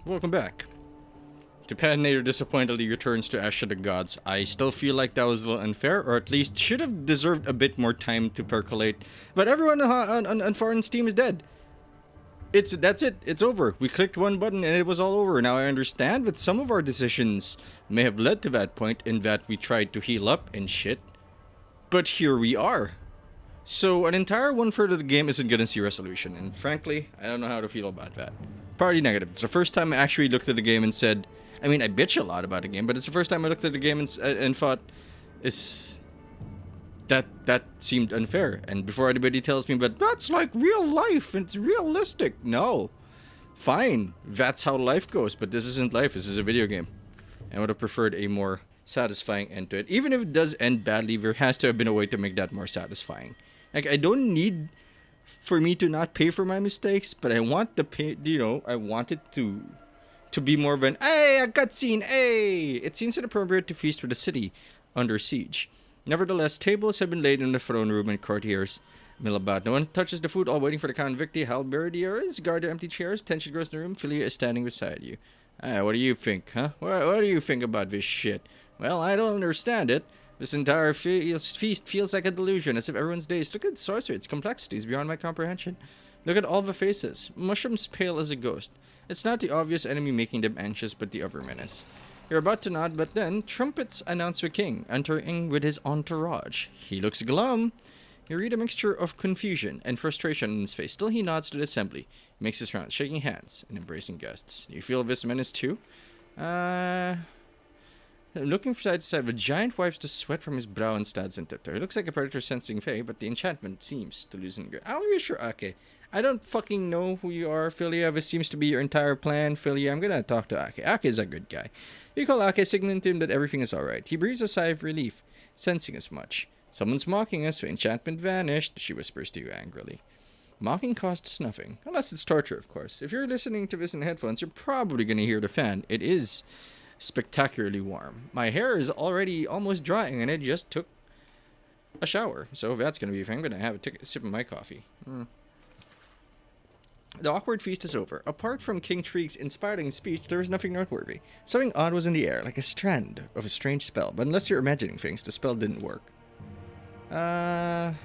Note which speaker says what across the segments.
Speaker 1: Welcome back. The Patinator disappointedly returns to Ash of the Gods. I still feel like that was a little unfair, or at least should have deserved a bit more time to percolate. But everyone on Foreign's team is dead. That's it. It's over. We clicked one button and it was all over. Now I understand that some of our decisions may have led to that point in that we tried to heal up and shit. But here we are. So an entire one-third of the game isn't gonna see resolution, and frankly, I don't know how to feel about that. Probably negative. It's the first time I actually looked at the game and said, I mean, I bitch a lot about the game, but it's the first time I looked at the game and thought, is that seemed unfair. And before anybody tells me, but that's like real life, it's realistic. No, fine, that's how life goes, but this isn't life. This is a video game. I would have preferred a more satisfying end to it. Even if it does end badly, there has to have been a way to make that more satisfying. Like, I don't need for me to not pay for my mistakes, but I want the pay, I want it to be more of an, hey, a cutscene, hey! It seems inappropriate to feast with the city under siege. Nevertheless, tables have been laid in the throne room and courtiers mill about. No one touches the food, all waiting for the Count Victi. Halberdiers guard the empty chairs. Tension grows in the room. Philia is standing beside you. What do you think, huh? What do you think about this shit? Well, I don't understand it. This entire feast feels like a delusion, as if everyone's dazed. Look at the sorcery, its complexity is beyond my comprehension. Look at all the faces. Mushrooms pale as a ghost. It's not the obvious enemy making them anxious, but the other menace. You're about to nod, but then trumpets announce the king, entering with his entourage. He looks glum. You read a mixture of confusion and frustration in his face. Still, he nods to the assembly. He makes his rounds, shaking hands and embracing guests. You feel this menace too? Looking from side to side, the giant wipes the sweat from his brow and stands in tiptoe. He looks like a predator sensing Fae, but the enchantment seems to loosen grip. I'll reassure Ake. I don't fucking know who you are, Philia. This seems to be your entire plan, Philia. I'm gonna talk to Ake. Ake is a good guy. You call Ake, signaling to him that everything is alright. He breathes a sigh of relief, sensing as much. Someone's mocking us. The enchantment vanished, she whispers to you angrily. Mocking costs nothing. Unless it's torture, of course. If you're listening to this in headphones, you're probably gonna hear the fan. It is spectacularly warm. My hair is already almost drying and it just took a shower. So that's going to be fun. I'm going to have a sip of my coffee. The awkward feast is over. Apart from King Shriek's inspiring speech, there was nothing noteworthy. Something odd was in the air, like a strand of a strange spell. But unless you're imagining things, the spell didn't work. I'll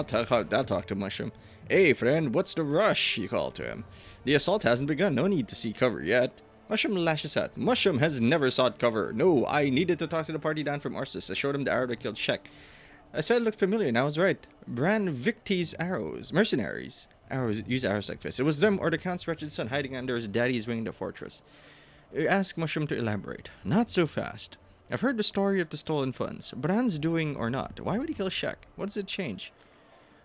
Speaker 1: talk to Mushroom. Hey, friend, what's the rush? You call to him. The assault hasn't begun. No need to see cover yet. Mushroom lashes out. Mushroom has never sought cover. No, I needed to talk to the party down from Arsis. I showed him the arrow that killed Shek. I said it looked familiar, and I was right. Bran Victi's arrows. Mercenaries. Use arrows like this. It was them or the Count's wretched son hiding under his daddy's wing in the fortress. Ask Mushroom to elaborate. Not so fast. I've heard the story of the stolen funds. Bran's doing or not. Why would he kill Shek? What does it change?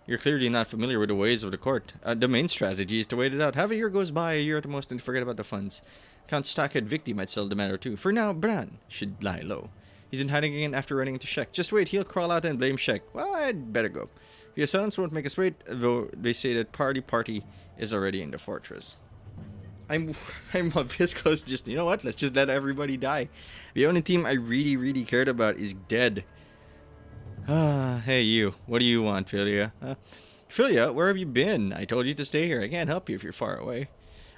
Speaker 1: You're clearly not familiar with the ways of the court. The main strategy is to wait it out. Half a year goes by, a year at the most, and forget about the funds. Count Stockhead Victi might settle the matter too. For now, Bran should lie low. He's in hiding again after running into Shek. Just wait, he'll crawl out and blame Shek. Well, I'd better go. The assailants won't make us wait, though they say that party is already in the fortress. I'm this close to just, you know what, let's just let everybody die. The only team I really cared about is dead. Hey you, what do you want, Philia? Philia, where have you been? I told you to stay here. I can't help you if you're far away.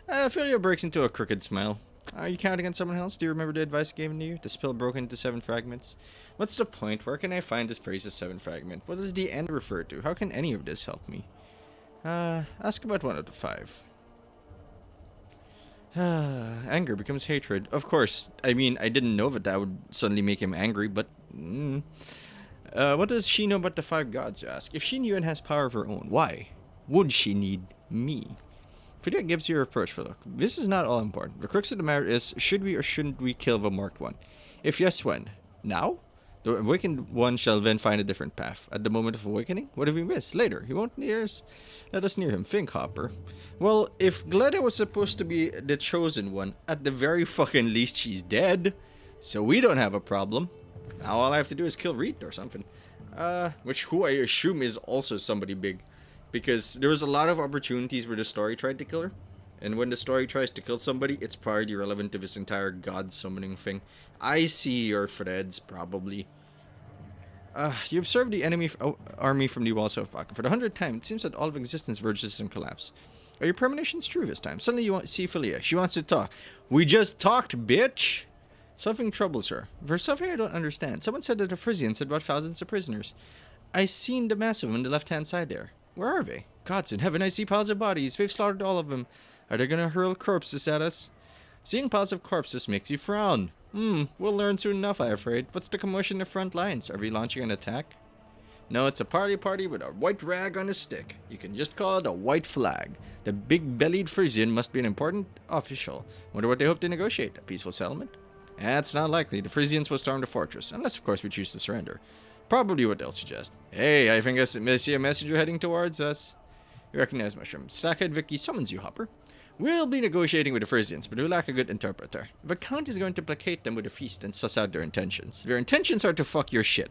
Speaker 1: Philia breaks into a crooked smile. Are you counting on someone else? Do you remember the advice I gave you? The spell broken into 7 fragments? What's the point? Where can I find this phrase's 7 fragment? What does the end refer to? How can any of this help me? Ask about 1 out of 5. Anger becomes hatred. Of course, I mean, I didn't know that would suddenly make him angry, but... what does she know about the 5 gods, you ask? If she knew and has power of her own, why would she need me? Philia gives you a reproachful look. This is not all important. The crux of the matter is, should we or shouldn't we kill the marked one? If yes, when? Now? The awakened one shall then find a different path. At the moment of awakening? What if we miss? Later. He won't let us near him. Think, Hopper. Well, if Gleda was supposed to be the chosen one, at the very fucking least she's dead. So we don't have a problem. Now all I have to do is kill Reed or something. Who I assume is also somebody big. Because there was a lot of opportunities where the story tried to kill her. And when the story tries to kill somebody, it's probably irrelevant to this entire god summoning thing. I see your threads, probably. You observe the enemy army from the walls of Vaka. For the 100th time, it seems that all of existence verges on collapse. Are your premonitions true this time? Suddenly you see Philia. She wants to talk. We just talked, bitch! Something troubles her. For something I don't understand. Someone said that the Frisians had brought thousands of prisoners. I seen the mass of them on the left-hand side there. Where are they? Gods in heaven, I see piles of bodies. They've slaughtered all of them. Are they gonna hurl corpses at us? Seeing piles of corpses makes you frown. We'll learn soon enough, I'm afraid. What's the commotion in the front lines? Are we launching an attack? No, it's a party with a white rag on a stick. You can just call it a white flag. The big-bellied Frisian must be an important official. Wonder what they hope to negotiate. A peaceful settlement? That's not likely. The Frisians will storm the fortress, unless, of course, we choose to surrender. Probably what they'll suggest. Hey, I think I see a messenger heading towards us. You recognize Mushroom. Stackhead Vicky summons you, Hopper. We'll be negotiating with the Frisians, but we lack a good interpreter. The Count is going to placate them with a feast and suss out their intentions. Their intentions are to fuck your shit.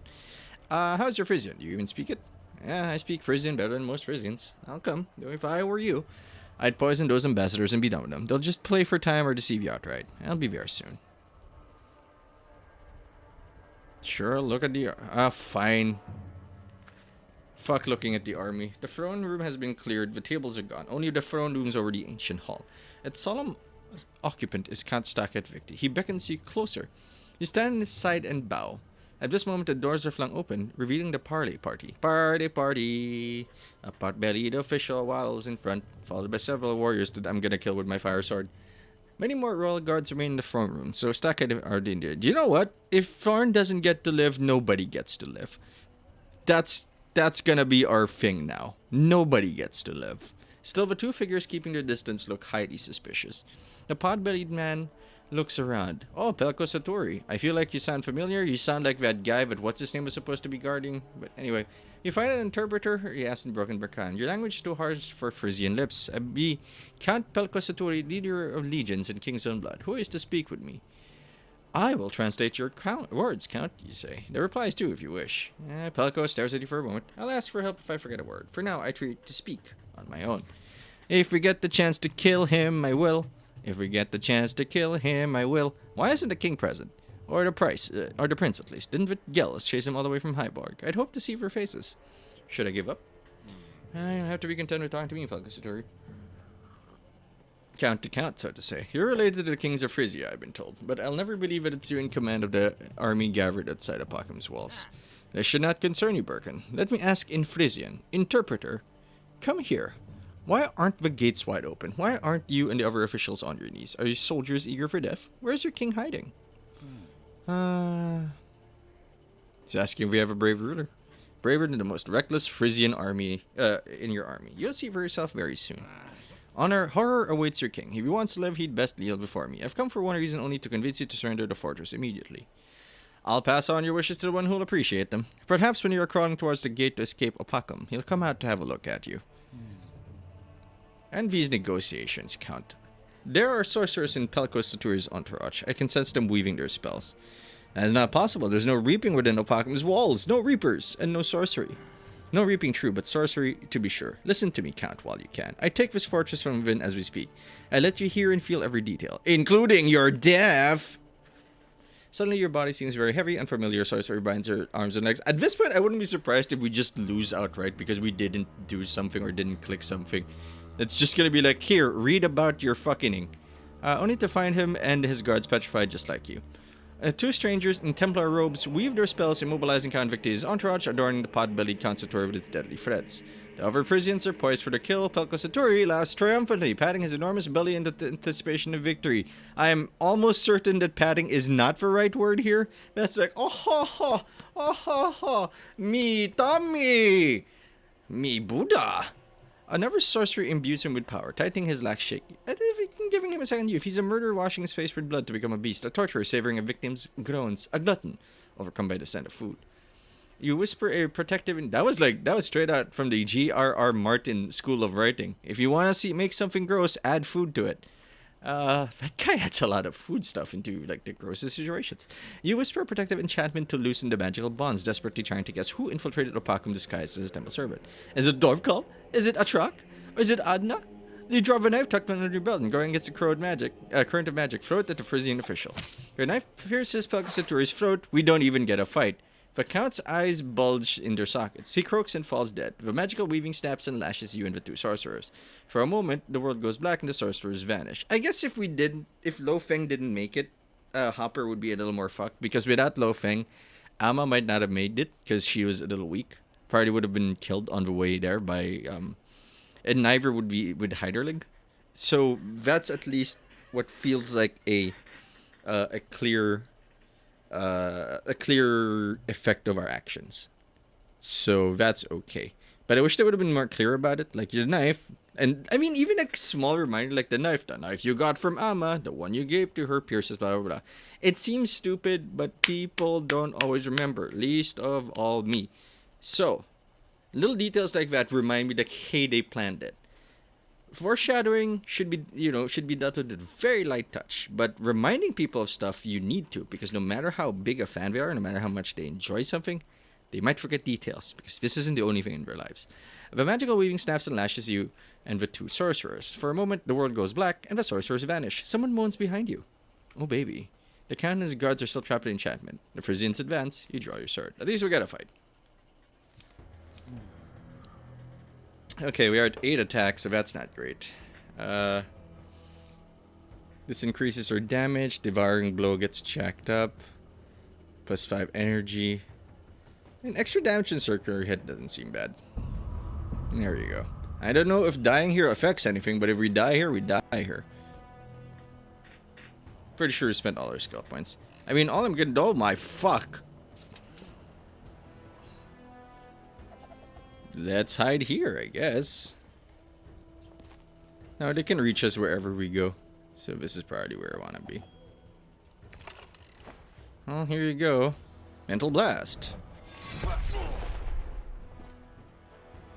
Speaker 1: How's your Frisian? Do you even speak it? Yeah, I speak Frisian better than most Frisians. I'll come. If I were you, I'd poison those ambassadors and be done with them. They'll just play for time or deceive you outright. I'll be there soon. Sure, look at the... fine. Fuck looking at the army. The throne room has been cleared. The tables are gone. Only the throne looms over the ancient hall. Its solemn occupant is Count Stackhead Victy. He beckons you closer. You stand on his side and bow. At this moment, the doors are flung open, revealing the party. Party! A pot-bellied official waddles in front, followed by several warriors that I'm gonna kill with my fire sword. Many more royal guards remain in the throne room, so Stackhead are in there. Do you know what? If Thorn doesn't get to live, nobody gets to live. That's gonna be our thing now. Nobody gets to live. Still, the two figures keeping their distance look highly suspicious. The pot-bellied man looks around. Oh, Pelko Satori. I feel like you sound familiar. You sound like that guy, but what's his name was supposed to be guarding? But anyway, you find an interpreter? He asked in broken Berkan. Your language is too harsh for Frisian lips. I be Count Pelko Satori, leader of legions in King's Own Blood. Who is to speak with me? I will translate your words, Count, you say. The replies too, if you wish. Pelko stares at you for a moment. I'll ask for help if I forget a word. For now, I treat to speak on my own. If we get the chance to kill him, I will. If we get the chance to kill him, I will. Why isn't the king present? Or the prince, at least. Didn't Vitgelis chase him all the way from Hyborg? I'd hope to see their faces. Should I give up? I have to be content with talking to me, Pelko Satori. Count to count, so to say. You're related to the kings of Frisia, I've been told, but I'll never believe that it's you in command of the army gathered outside Apochim's walls. This should not concern you, Birkin. Let me ask in Frisian. Interpreter, come here. Why aren't the gates wide open? Why aren't you and the other officials on your knees? Are you soldiers eager for death? Where's your king hiding? He's asking if we have a brave ruler. Braver than the most reckless Frisian army in your army. You'll see for yourself very soon. Honor, horror awaits your king. If he wants to live, he'd best kneel before me. I've come for one reason only, to convince you to surrender the fortress immediately. I'll pass on your wishes to the one who'll appreciate them. Perhaps when you're crawling towards the gate to escape Opacum, he'll come out to have a look at you. And these negotiations count. There are sorcerers in Pelko Satori's entourage. I can sense them weaving their spells. That is not possible. There's no reaping within Opacum's walls. No reapers, and no sorcery. No reaping true, but sorcery to be sure. Listen to me, Count, while you can. I take this fortress from within as we speak. I let you hear and feel every detail, including your death. Suddenly your body seems very heavy. Unfamiliar sorcery binds your arms and legs. At this point, I wouldn't be surprised if we just lose outright because we didn't do something or didn't click something. It's just gonna be like, here, read about your fucking. Only to find him and his guards petrified just like you. Two strangers in Templar robes weave their spells, immobilizing Count Victy's entourage, adorning the pot-bellied Count Satori with its deadly threats. The other Frisians are poised for their kill. Pelko Satori laughs triumphantly, patting his enormous belly in anticipation of victory. I am almost certain that patting is not the right word here. That's like, oh ha ha, oh ha ha, me tummy, me Buddha. Another sorcery imbues him with power, tightening his lax shake, giving him a second youth. He's a murderer washing his face with blood to become a beast, a torturer savoring a victim's groans, a glutton, overcome by the scent of food. You whisper a protective... That was straight out from the G.R.R. Martin School of Writing. If you want to make something gross, add food to it. That guy adds a lot of food stuff into, like, the grossest situations. You whisper a protective enchantment to loosen the magical bonds, desperately trying to guess who infiltrated Opacum disguised as his temple servant. Is it Dorvkal? Is it Atrak? Or is it Adna? You draw a knife tucked under your belt and going against a current of magic, throw it at the Frisian official. Your knife pierces Pelko Satori's throat. We don't even get a fight. If a count's eyes bulge in their sockets, he croaks and falls dead. If a magical weaving snaps and lashes you and the two sorcerers. For a moment, the world goes black and the sorcerers vanish. I guess if Lo Feng didn't make it, Hopper would be a little more fucked. Because without Lo Feng, Amma might not have made it because she was a little weak. Probably would have been killed on the way there by, and Niver would be with Heiderling. So that's at least what feels like a clear effect of our actions. So that's okay. But I wish they would have been more clear about it. Like your knife, and I mean even a small reminder like the knife you got from Amma, the one you gave to her pierces blah blah blah. It seems stupid, but people don't always remember, least of all me. So little details like that remind me that hey, they planned it. Foreshadowing should be dealt with a very light touch, but reminding people of stuff you need to, because no matter how big a fan they are, no matter how much they enjoy something, they might forget details, because this isn't the only thing in their lives. The magical weaving snaps and lashes you and the two sorcerers. For a moment, the world goes black and the sorcerers vanish. Someone moans behind you. Oh baby. The count and his guards are still trapped in enchantment. The Frisians advance, you draw your sword. At least we gotta fight. Okay, we are at 8 attacks, so that's not great. This increases our damage. Devouring Blow gets jacked up. Plus 5 energy. And extra damage and circular hit doesn't seem bad. There you go. I don't know if dying here affects anything, but if we die here, we die here. Pretty sure we spent all our skill points. I mean, all I'm gonna do, oh my fuck. Let's hide here, I guess. Now they can reach us wherever we go. So this is probably where I want to be. Oh, here you go. Mental Blast.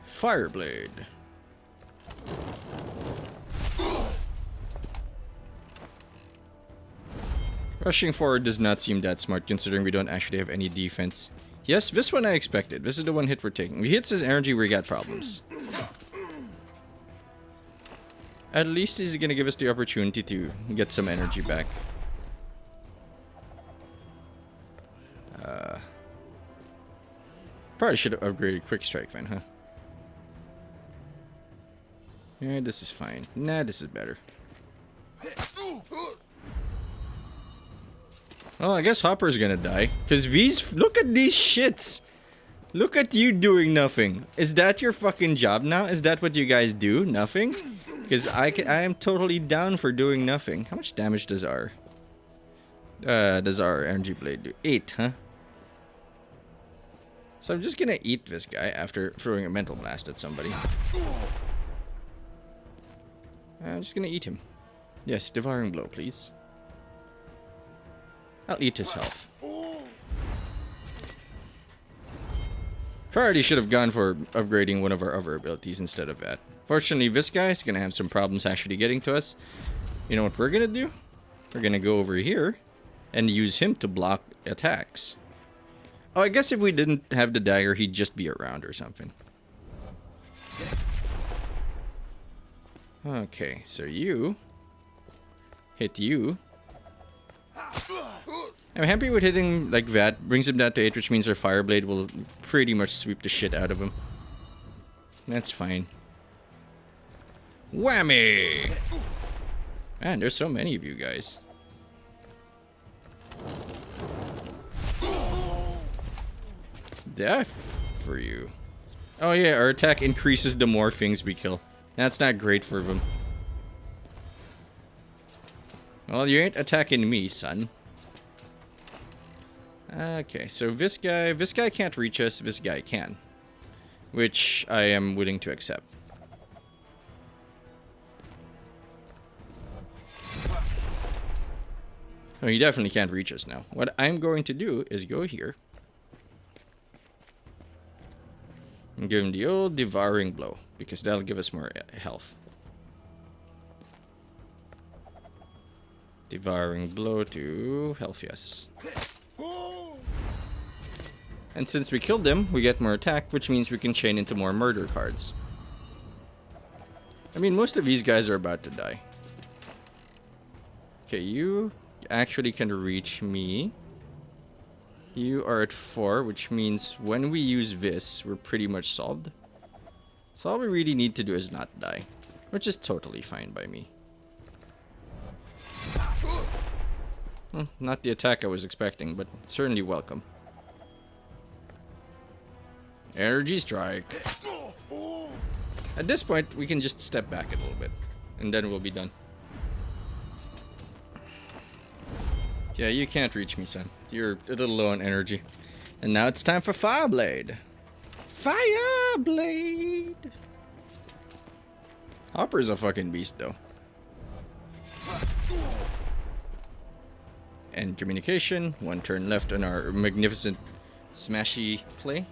Speaker 1: Fireblade. Rushing forward does not seem that smart considering we don't actually have any defense. Yes, this one I expected. This is the one hit we're taking. If he hits his energy, we got problems. At least he's gonna give us the opportunity to get some energy back. Probably should have upgraded Quick Strike then, huh? Yeah, this is fine. Nah, this is better. Well, I guess Hopper's gonna die. Because these... Look at these shits! Look at you doing nothing. Is that your fucking job now? Is that what you guys do? Nothing? Because I am totally down for doing nothing. How much damage does our energy blade do? 8, huh? So I'm just gonna eat this guy after throwing a mental blast at somebody. I'm just gonna eat him. Yes, devouring blow, please. I'll eat his health. Probably should have gone for upgrading one of our other abilities instead of that. Fortunately, this guy is gonna have some problems actually getting to us. You know what we're gonna do? We're gonna go over here and use him to block attacks. Oh, I guess if we didn't have the dagger, he'd just be around or something. Okay, so you hit you. I'm happy with hitting like that. Brings him down to 8, which means our Fireblade will pretty much sweep the shit out of him. That's fine. Whammy! Man, there's so many of you guys. Death for you. Oh yeah, our attack increases the more things we kill. That's not great for them. Well, you ain't attacking me, son. Okay, so this guy can't reach us, this guy can. Which I am willing to accept. Oh, he definitely can't reach us now. What I'm going to do is go here. And give him the old devouring blow, because that'll give us more health. Devouring blow to health, yes. And since we killed them, we get more attack, which means we can chain into more murder cards. I mean, most of these guys are about to die. Okay, you actually can reach me. You are at 4, which means when we use this, we're pretty much solved. So all we really need to do is not die, which is totally fine by me. Well, not the attack I was expecting, but certainly welcome. Energy strike. At this point, we can just step back a little bit, and then we'll be done. Yeah, you can't reach me, son. You're a little low on energy. And now it's time for Fireblade. Fireblade! Hopper's a fucking beast, though. And communication. 1 turn left on our magnificent smashy play.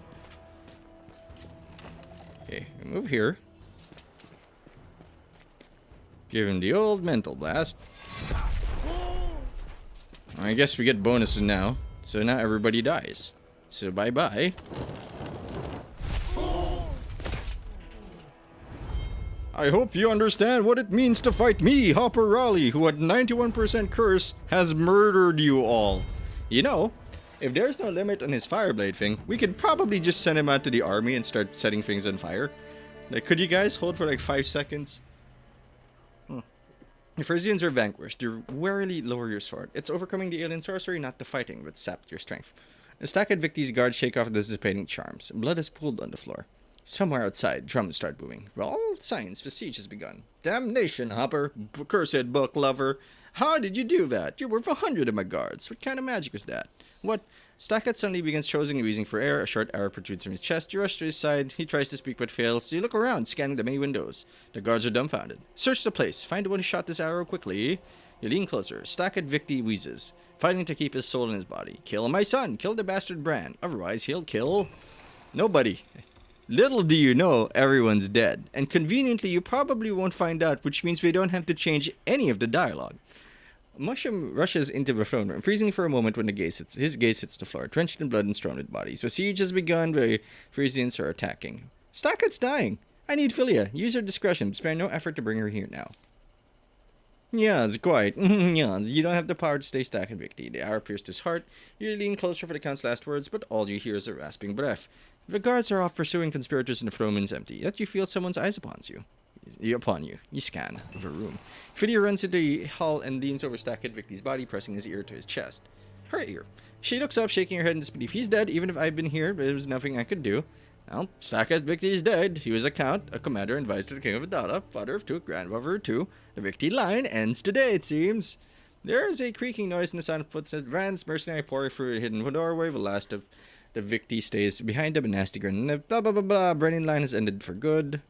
Speaker 1: Okay, move here. Give him the old mental blast. I guess we get bonuses now. So now everybody dies. So bye-bye. I hope you understand what it means to fight me, Hopper Raleigh, who at 91% curse has murdered you all. You know, if there's no limit on his Fireblade thing, we could probably just send him out to the army and start setting things on fire. Like, could you guys hold for like 5 seconds? If Frisians are vanquished, you warily lower your sword. It's overcoming the alien sorcery, not the fighting, that sapped your strength. A stack at Victi's guards shake off the dissipating charms. Blood is pooled on the floor. Somewhere outside, drums start booming. For all signs, the siege has begun. Damnation, Hopper! Cursed book lover! How did you do that? You're worth 100 of my guards. What kind of magic was that? What? Stackett suddenly begins choosing and wheezing for air. A short arrow protrudes from his chest. You rush to his side. He tries to speak but fails. You look around, scanning the many windows. The guards are dumbfounded. Search the place. Find the one who shot this arrow quickly. You lean closer. Stackett Victi wheezes, fighting to keep his soul in his body. Kill my son. Kill the bastard Bran. Otherwise, he'll kill nobody. Little do you know, everyone's dead. And conveniently, you probably won't find out, which means we don't have to change any of the dialogue. Mushroom rushes into the throne room, freezing for a moment when his gaze hits the floor, drenched in blood and strewn with bodies. The siege has begun. The Frisians are attacking. Stackett's dying. I need Philia. Use your discretion. Spare no effort to bring her here now. Yes, quite. Yes, you don't have the power to stay Stackett, Victi. The arrow pierced his heart. You lean closer for the Count's last words, but all you hear is a rasping breath. The guards are off pursuing conspirators and the throne is empty, yet you feel someone's eyes upon you. You scan the room. Philia runs into the hall and leans over Stackett Victi's body, pressing his ear to his chest. Her ear. She looks up, shaking her head in disbelief. He's dead, even if I've been here, but there was nothing I could do. Well, Stackett Victi is dead. He was a count, a commander, and vice to the king of Adala, father of 2, grandfather of 2. The Victi line ends today, it seems. There is a creaking noise and the sound of footsteps. Rand's mercenary pouring through a hidden doorway. The last of the Victi stays behind him, a nasty grin. Blah, blah, blah, blah. Brennan line has ended for good.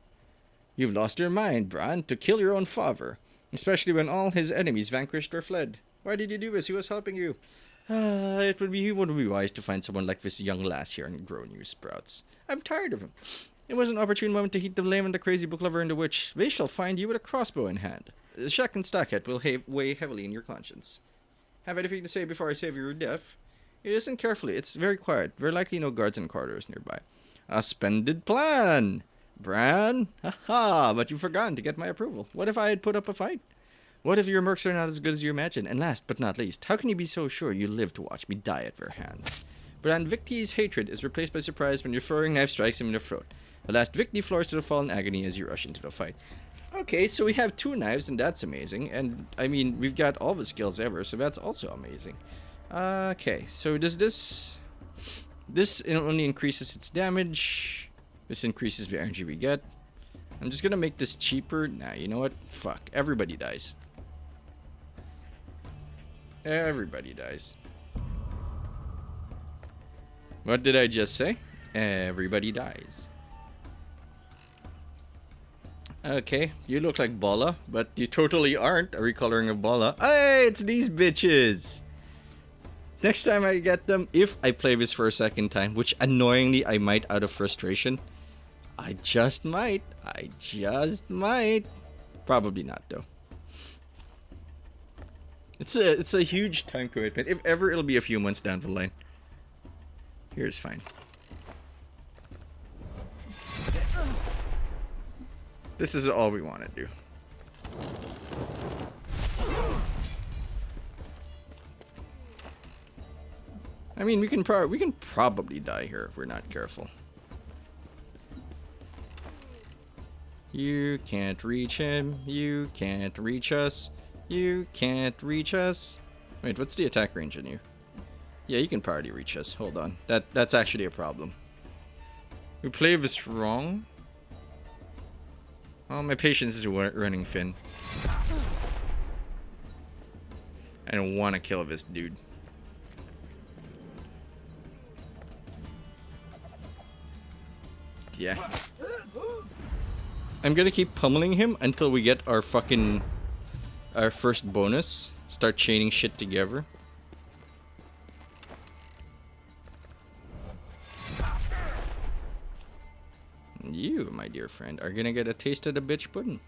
Speaker 1: You've lost your mind, Bran, to kill your own father, especially when all his enemies vanquished or fled. Why did you do this? He was helping you. It wouldn't be wise to find someone like this young lass here and grow new sprouts. I'm tired of him. It was an opportune moment to heat the blame on the crazy book lover and the witch. They shall find you with a crossbow in hand. Shaq and Stackett will weigh heavily in your conscience. Have anything to say before I save your death? Listen carefully. It's very quiet. Very likely no guards and corridors nearby. A splendid plan, Bran. Ha! But you've forgotten to get my approval. What if I had put up a fight? What if your mercs are not as good as you imagine? And last but not least, how can you be so sure you live to watch me die at their hands? Bran Victi's hatred is replaced by surprise when your throwing knife strikes him in the throat. The last Victi floors to the fall in agony as you rush into the fight. Okay, so we have 2 knives, and that's amazing. And, I mean, we've got all the skills ever, so that's also amazing. Okay, so does this... This only increases its damage. This increases the energy we get. I'm just gonna make this cheaper. Nah, you know what? Fuck. Everybody dies. Everybody dies. What did I just say? Everybody dies. Okay, you look like Bala, but you totally aren't a recoloring of Bala. Hey, it's these bitches! Next time I get them, if I play this for a second time, which annoyingly I might out of frustration, I just might. Probably not, though. It's a huge time commitment. If ever, it'll be a few months down the line. Here's fine. This is all we want to do. I mean, we can probably die here if we're not careful. You can't reach him. You can't reach us. You can't reach us. Wait, what's the attack range on you? Yeah, you can probably reach us. Hold on. That's actually a problem. We play this wrong. Oh, my patience is running thin. I don't want to kill this dude. Yeah. I'm gonna keep pummeling him until we get our first bonus. Start chaining shit together. You, my dear friend, are gonna get a taste of the bitch pudding.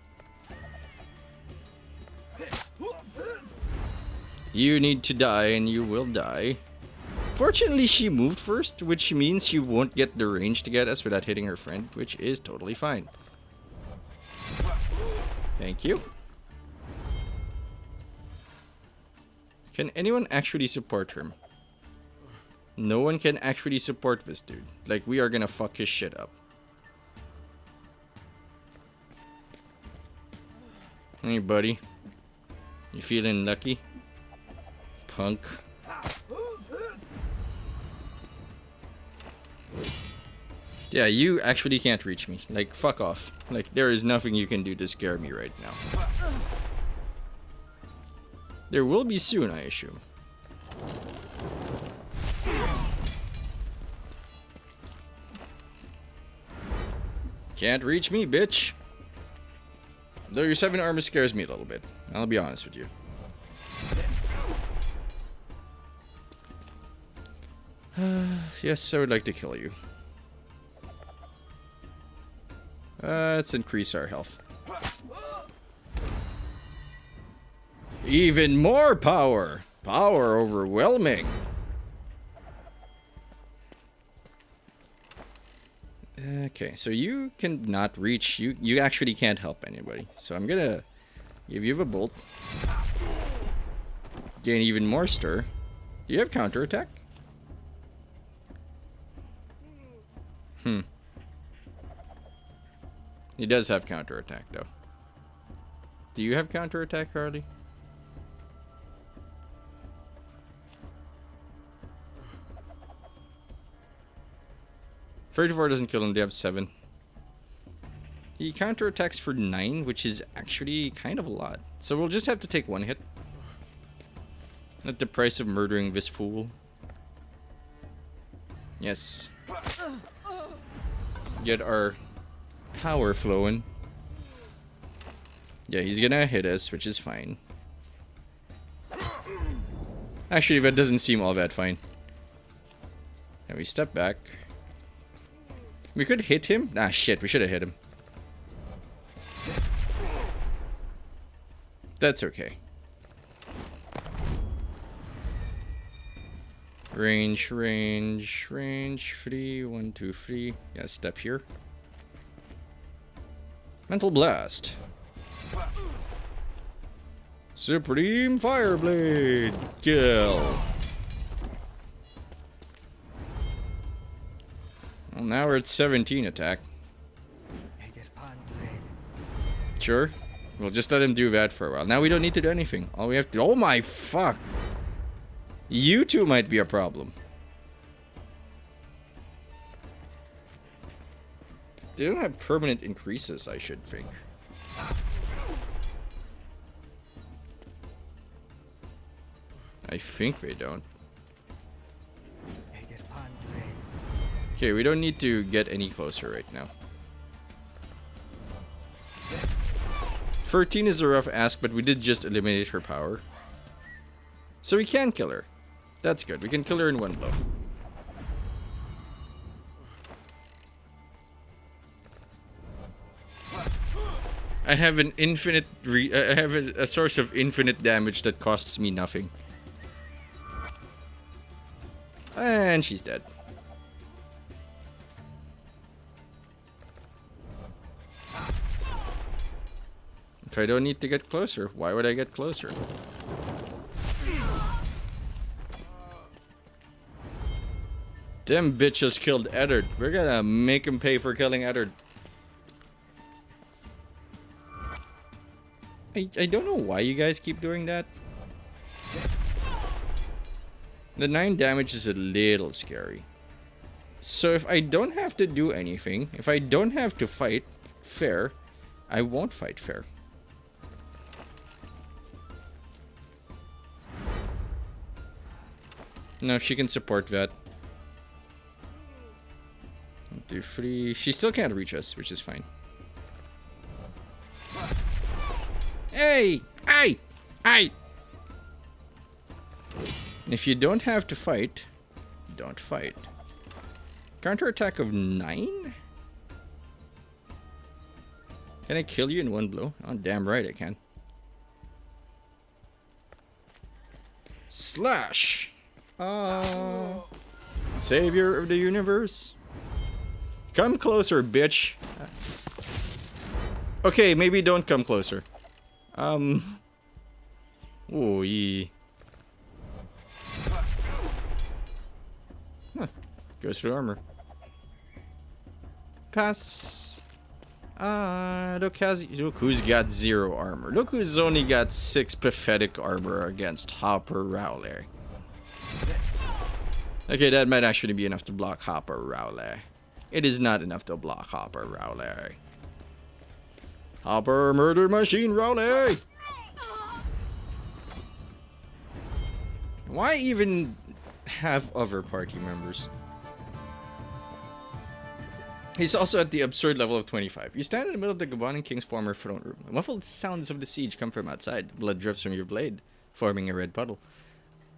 Speaker 1: You need to die and you will die. Fortunately, she moved first, which means she won't get the range to get us without hitting her friend, which is totally fine. Thank you. Can anyone actually support him? No one can actually support this dude. Like, we are gonna fuck his shit up. Hey, buddy. You feeling lucky? Punk. Yeah, you actually can't reach me. Like, fuck off. Like, there is nothing you can do to scare me right now. There will be soon, I assume. Can't reach me, bitch. Though your 7 armor scares me a little bit. I'll be honest with you. Yes, I would like to kill you. Let's increase our health. Even more power! Power overwhelming! Okay, so you can not reach. You actually can't help anybody. So I'm gonna give you a bolt. Gain even more stir. Do you have counterattack? He does have counterattack, though. Do you have counterattack, Harley? $34 doesn't kill him, they have 7. He counterattacks for 9, which is actually kind of a lot. So we'll just have to take 1 hit. At the price of murdering this fool. Yes. Get our power flowing. Yeah, he's gonna hit us, which is fine. Actually, that doesn't seem all that fine. And we step back. We could hit him. Ah, shit, we should have hit him. That's okay. Range, range, range, free, 1, 2, 3. Yeah, step here. Mental Blast. Supreme Fireblade. Kill. Well, now we're at 17 attack. Sure. We'll just let him do that for a while. Now we don't need to do anything. All we have to... Oh my fuck! You two might be a problem. They don't have permanent increases, I should think. I think they don't. Okay, we don't need to get any closer right now. 13 is a rough ask, but we did just eliminate her power. So we can kill her. That's good. We can kill her in 1 blow. I have an infinite I have a source of infinite damage that costs me nothing. And she's dead. If I don't need to get closer, why would I get closer? Them bitches killed Eddard. We're gonna make him pay for killing Eddard. I don't know why you guys keep doing that. The 9 damage is a little scary. So if I don't have to do anything, if I don't have to fight fair, I won't fight fair. No, she can support that. 1, 2, 3. She still can't reach us, which is fine. Hey! Aye! Aye! If you don't have to fight, don't fight. Counterattack of 9? Can I kill you in 1 blow? Oh, damn right I can. Slash! Savior of the universe. Come closer, bitch. Okay, maybe don't come closer. Ooh, yee. Huh. Goes through armor. Pass. Look who's got 0 armor. Look who's only got 6 pathetic armor against Hopper Rowley. Okay, that might actually be enough to block Hopper Rowley. It is not enough to block Hopper Rowley. Hopper Murder Machine Rowley! Why even have other party members? He's also at the absurd level of 25. You stand in the middle of the Gabonan King's former throne room. Muffled sounds of the siege come from outside. Blood drips from your blade, forming a red puddle.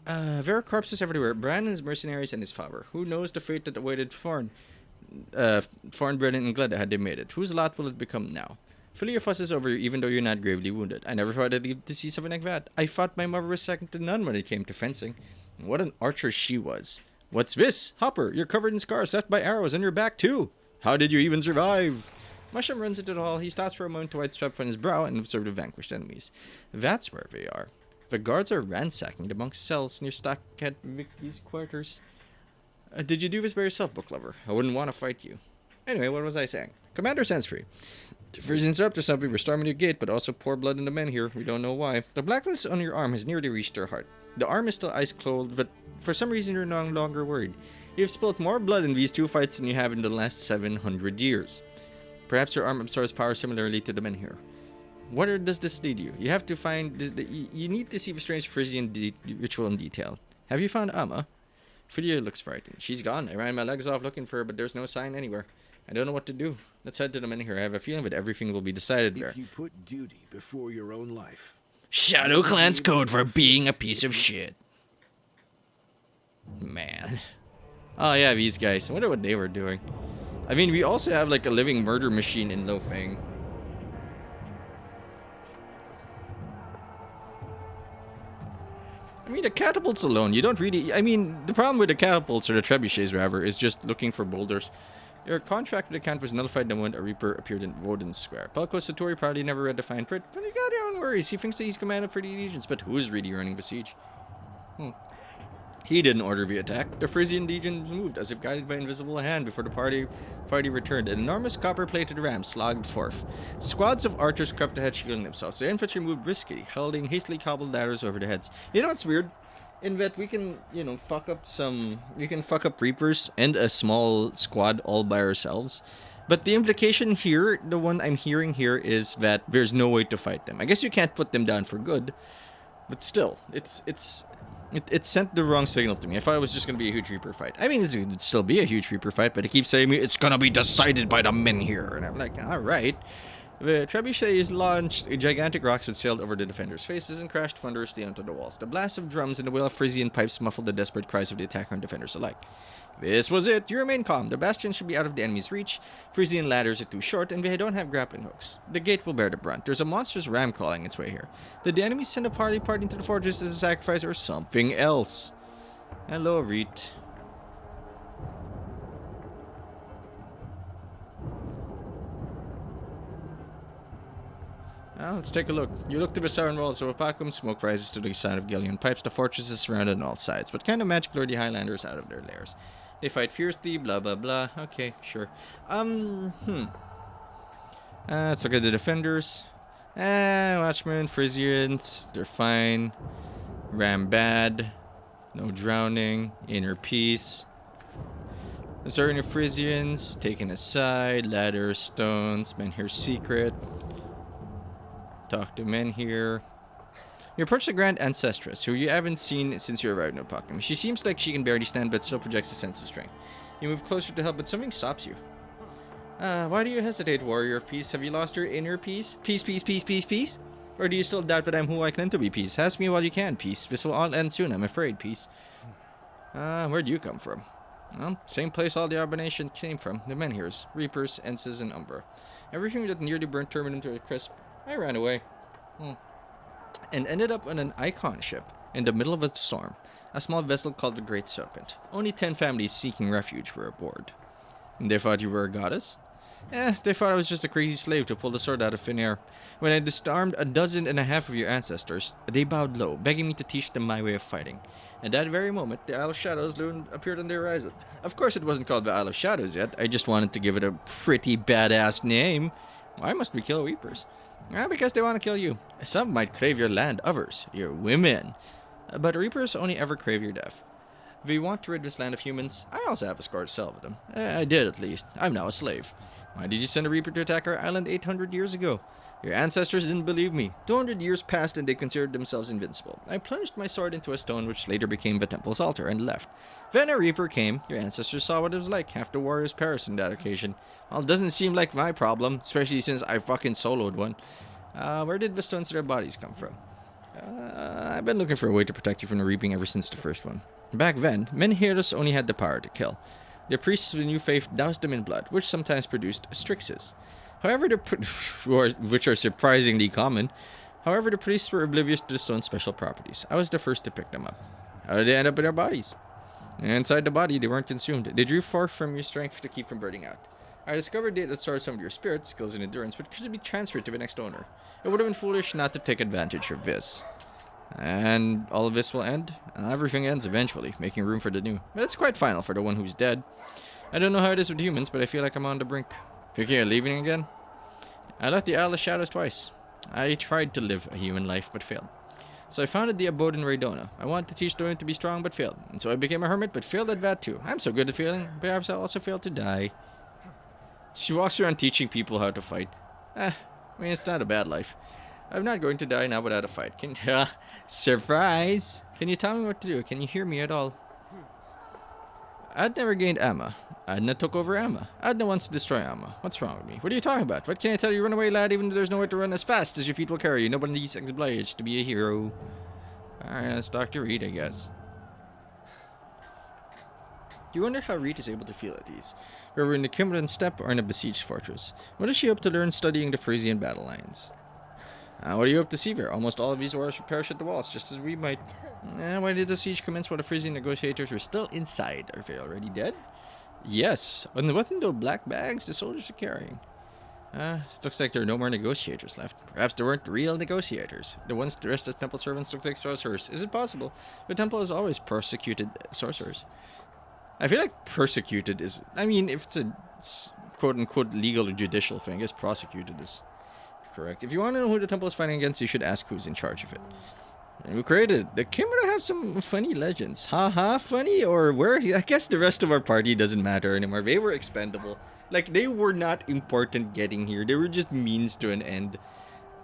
Speaker 1: There are corpses everywhere. Brandon's mercenaries and his father. Who knows the fate that awaited Thorn? Thorn, Brennan, and Gleda had they made it. Whose lot will it become now? Fill your fusses over you even though you're not gravely wounded. I never thought I'd live to see something like that. I thought my mother was second to none when it came to fencing. What an archer she was. What's this? Hopper, you're covered in scars left by arrows on your back too. How did you even survive? Mushroom runs into the hall. He stops for a moment to wipe sweat from his brow and observe the vanquished enemies. That's where they are. The guards are ransacking the monk's cells near Stockhead Vicky's quarters. Did you do this by yourself, book lover? I wouldn't want to fight you. Anyway, what was I saying? Commander Sandsfree. The Frisians are up to something. We're storming your gate, but also pour blood in the men here. We don't know why. The blacklist on your arm has nearly reached your heart. The arm is still ice-cold, but for some reason you're no longer worried. You've spilled more blood in these 2 fights than you have in the last 700 years. Perhaps your arm absorbs power similarly to the men here. Where does this lead you? You have to find... You need to see the strange Frisian ritual in detail. Have you found Amma? Philia looks frightened. She's gone. I ran my legs off looking for her, but there's no sign anywhere. I don't know what to do. Let's head to the men here. I have a feeling that everything will be decided there.
Speaker 2: If you put duty before your own life.
Speaker 1: Shadow Clan's code for being a piece of shit. Man. Oh yeah, these guys. I wonder what they were doing. I mean, we also have like a living murder machine in Lofeng. I mean, the catapults alone, you don't really... I mean, the problem with the catapults, or the trebuchets rather, is just looking for boulders. Your contract with the camp was nullified the moment a Reaper appeared in Woden Square. Pelko Satori probably never read the fine print, but he got his own worries. He thinks that he's commanded for the legions, but who's really running the siege? He didn't order the attack. The Frisian legions moved as if guided by an invisible hand before the party returned. An enormous copper-plated ram slogged forth. Squads of archers crept ahead, shielding themselves. The infantry moved briskly, holding hastily cobbled ladders over their heads. You know what's weird? In that we can, you know, fuck up Reapers and a small squad all by ourselves. But the implication here, the one I'm hearing here, is that there's no way to fight them. I guess you can't put them down for good, but still, it sent the wrong signal to me. I thought it was just going to be a huge Reaper fight. I mean, it would still be a huge Reaper fight, but it keeps saying me, it's going to be decided by the men here. And I'm like, alright. The trebuchets launched gigantic rocks that sailed over the defenders' faces and crashed thunderously onto the walls. The blast of drums and the wail of Frisian pipes muffled the desperate cries of the attacker and defenders alike. This was it. You remain calm. The bastions should be out of the enemy's reach. Frisian ladders are too short, and they don't have grappling hooks. The gate will bear the brunt. There's a monstrous ram calling its way here. Did the enemy send a party into the fortress as a sacrifice or something else? Hello, Reet. Well, let's take a look. You look to the southern walls of Opacum. Smoke rises to the sound of Gillian pipes. The fortress is surrounded on all sides. What kind of magic lure the Highlanders out of their lairs? They fight fiercely, blah blah blah. Okay, sure. Let's look at the defenders. Watchmen, Frisians, they're fine. Ram bad. No drowning. Inner peace. Asserting of Frisians, taken aside. Ladders, stones. Men here secret. Talk to men here. You approach the Grand Ancestress, who you haven't seen since you arrived in Opakam. She seems like she can barely stand, but still projects a sense of strength. You move closer to help, but something stops you. Why do you hesitate, warrior of peace? Have you lost your inner peace? Peace, peace, peace, peace, peace? Or do you still doubt that I'm who I claim to be, peace? Ask me while you can, peace. This will all end soon, I'm afraid, peace. Where'd you come from? Well, same place all the abomination came from. The Menhirs, Reapers, Enses, and Umbra. Everything that nearly burnt turned into a crisp. I ran away. And ended up on an icon ship in the middle of a storm. A small vessel called the Great Serpent. Only 10 families seeking refuge were aboard. And they thought you were a goddess? They thought I was just a crazy slave to pull the sword out of thin air. When I disarmed 12 of your ancestors, they bowed low, begging me to teach them my way of fighting. And that very moment, the Isle of Shadows appeared on the horizon. Of course, it wasn't called the Isle of Shadows yet. I just wanted to give it a pretty badass name. Why must we kill Reapers? Because they want to kill you. Some might crave your land, others, your women. But Reapers only ever crave your death. If you want to rid this land of humans, I also have a score to sell with them. I did, at least. I'm now a slave. Why did you send a Reaper to attack our island 800 years ago? Your ancestors didn't believe me. 200 years passed and they considered themselves invincible. I plunged my sword into a stone which later became the temple's altar and left. Then a Reaper came. Your ancestors saw what it was like. Half the warriors perished on that occasion. Well, it doesn't seem like my problem, especially since I fucking soloed one. Where did the stones to their bodies come from? I've been looking for a way to protect you from the reaping ever since the first one. Back then, men heroes only had the power to kill. The priests of the new faith doused them in blood, which sometimes produced strixes. However, which are surprisingly common. However, the priests were oblivious to the stone's special properties. I was the first to pick them up. How did they end up in their bodies? Inside the body, they weren't consumed. They drew forth from your strength to keep from burning out. I discovered they had stored some of your spirit, skills, and endurance, but could be transferred to the next owner. It would have been foolish not to take advantage of this. And all of this will end? Everything ends eventually, making room for the new. But it's quite final for the one who's dead. I don't know how it is with humans, but I feel like I'm on the brink. Thinking of leaving again? I left the Isle of Shadows twice. I tried to live a human life, but failed. So I founded the abode in Raidona. I wanted to teach the women to be strong, but failed. And so I became a hermit, but failed at that too. I'm so good at failing, perhaps I'll also fail to die. She walks around teaching people how to fight. It's not a bad life. I'm not going to die now without a fight. Surprise! Can you tell me what to do? Can you hear me at all? I'd never gained Amma. Adna took over Amma. Adna wants to destroy Amma. What's wrong with me? What are you talking about? What can I tell you? Run away, lad, even though there's nowhere to run as fast as your feet will carry you. Nobody's obliged to be a hero. Alright, let's talk to Reed, I guess. Do you wonder how Reed is able to feel at ease? Whether in the Kimmeran steppe or in a besieged fortress. What does she hope to learn studying the Frisian battle lines? What do you hope to see there? Almost all of these warriors will perish at the walls, just as we might. Why did the siege commence while the Frisian negotiators were still inside? Are they already dead? Yes. And what in those black bags the soldiers are carrying? It looks like there are no more negotiators left. Perhaps there weren't real negotiators. The ones dressed as temple servants looked like sorcerers. Is it possible? The temple has always persecuted sorcerers. I feel like persecuted is... I mean, if it's a quote-unquote legal or judicial thing, I guess prosecuted is correct. If you want to know who the temple is fighting against, you should ask who's in charge of it. And who created it? The Kimura have some funny legends. Haha, funny? Or where? I guess the rest of our party doesn't matter anymore. They were expendable. Like, they were not important getting here. They were just means to an end.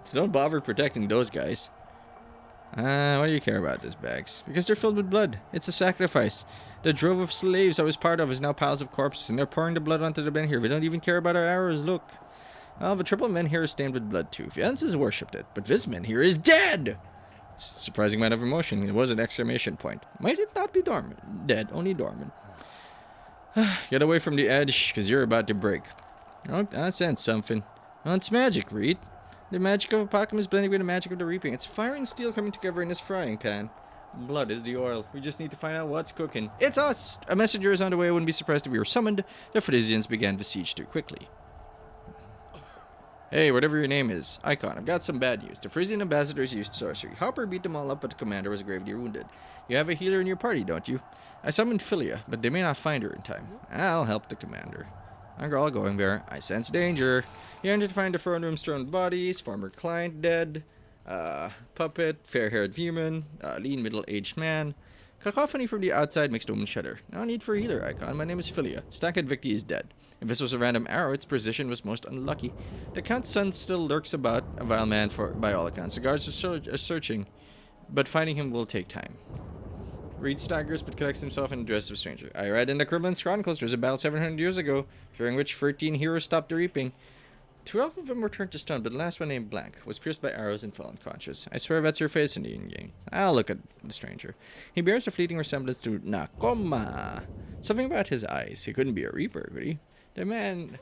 Speaker 1: So don't bother protecting those guys. Why do you care about these bags? Because they're filled with blood. It's a sacrifice. The drove of slaves I was part of is now piles of corpses, and they're pouring the blood onto the men here. They don't even care about our arrows. Look. Well, the triple men here is stained with blood too. Fiances worshipped it, but this man here is dead! Surprising amount of emotion. It was an exclamation point. Might it not be dormant? Dead, only dormant. Get away from the edge, because you're about to break. Oh, I sense something. Well, it's magic, Reed. The magic of Opakam is blending with the magic of the reaping. It's fire and steel coming together in this frying pan. Blood is the oil. We just need to find out what's cooking. It's us! A messenger is on the way. I wouldn't be surprised if we were summoned. The Frisians began the siege too quickly. Hey, whatever your name is. Icon, I've got some bad news. The Frisian ambassadors used sorcery. Hopper beat them all up, but the commander was gravely wounded. You have a healer in your party, don't you? I summoned Philia, but they may not find her in time. I'll help the commander. I'm all going there. I sense danger. You enter to find the throne room strewn with bodies, former client dead, puppet, fair-haired human, lean middle-aged man. Cacophony from the outside makes the woman shudder. No need for a healer, Icon. My name is Philia. Stackhead Victi is dead. If this was a random arrow, its precision was most unlucky. The Count's son still lurks about, a vile man by all accounts. The guards are searching, but finding him will take time. Reed staggers but collects himself in the dress of a stranger. I read in the Kerman's Chronicles there was a battle 700 years ago, during which 13 heroes stopped the reaping. 12 of them were turned to stone, but the last one, named Blank, was pierced by arrows and fell unconscious. I swear that's your face in the in-game. I'll look at the stranger. He bears a fleeting resemblance to Nakoma. Something about his eyes. He couldn't be a reaper, could he? The man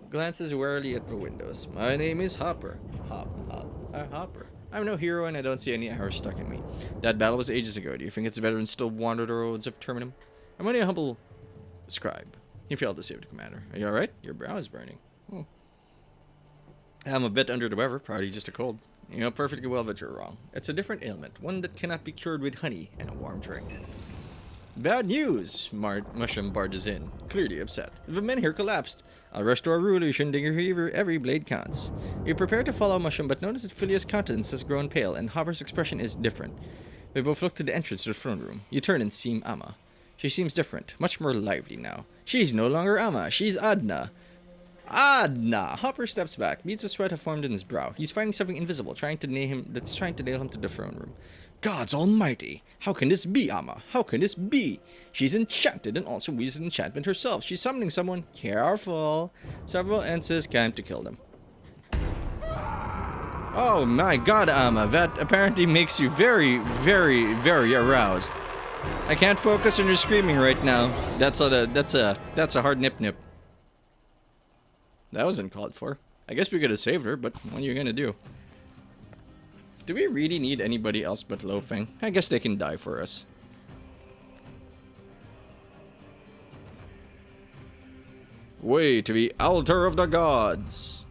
Speaker 1: glances warily at the windows. My name is Hopper. Hopper. I'm no hero and I don't see any arrows stuck in me. That battle was ages ago. Do you think its veterans still wander the roads of Terminum? I'm only a humble scribe. You failed to save the commander. Are you alright? Your brow is burning. I'm a bit under the weather, probably just a cold. You know perfectly well that you're wrong. It's a different ailment, one that cannot be cured with honey and a warm drink. Bad news! Mushroom barges in, clearly upset. The men here collapsed. I'll rush to our revolution, every blade counts. You prepare to follow Mushroom, but notice that Philia's countenance has grown pale, and Hopper's expression is different. They both look to the entrance to the throne room. You turn and see Amma. She seems different, much more lively now. She's no longer Amma, she's Adna. Adna! Hopper steps back. Beads of sweat have formed in his brow. He's finding something invisible, trying to nail him to the throne room. Gods almighty! How can this be, Amma? How can this be? She's enchanted and also wields enchantment herself. She's summoning someone. Careful! Several Enses came to kill them. Oh my god, Amma. That apparently makes you very, very, very aroused. I can't focus on your screaming right now. That's a hard nip. That wasn't called for. I guess we could have saved her, but what are you gonna do? Do we really need anybody else but Lo Feng? I guess they can die for us. Way to the altar of the gods.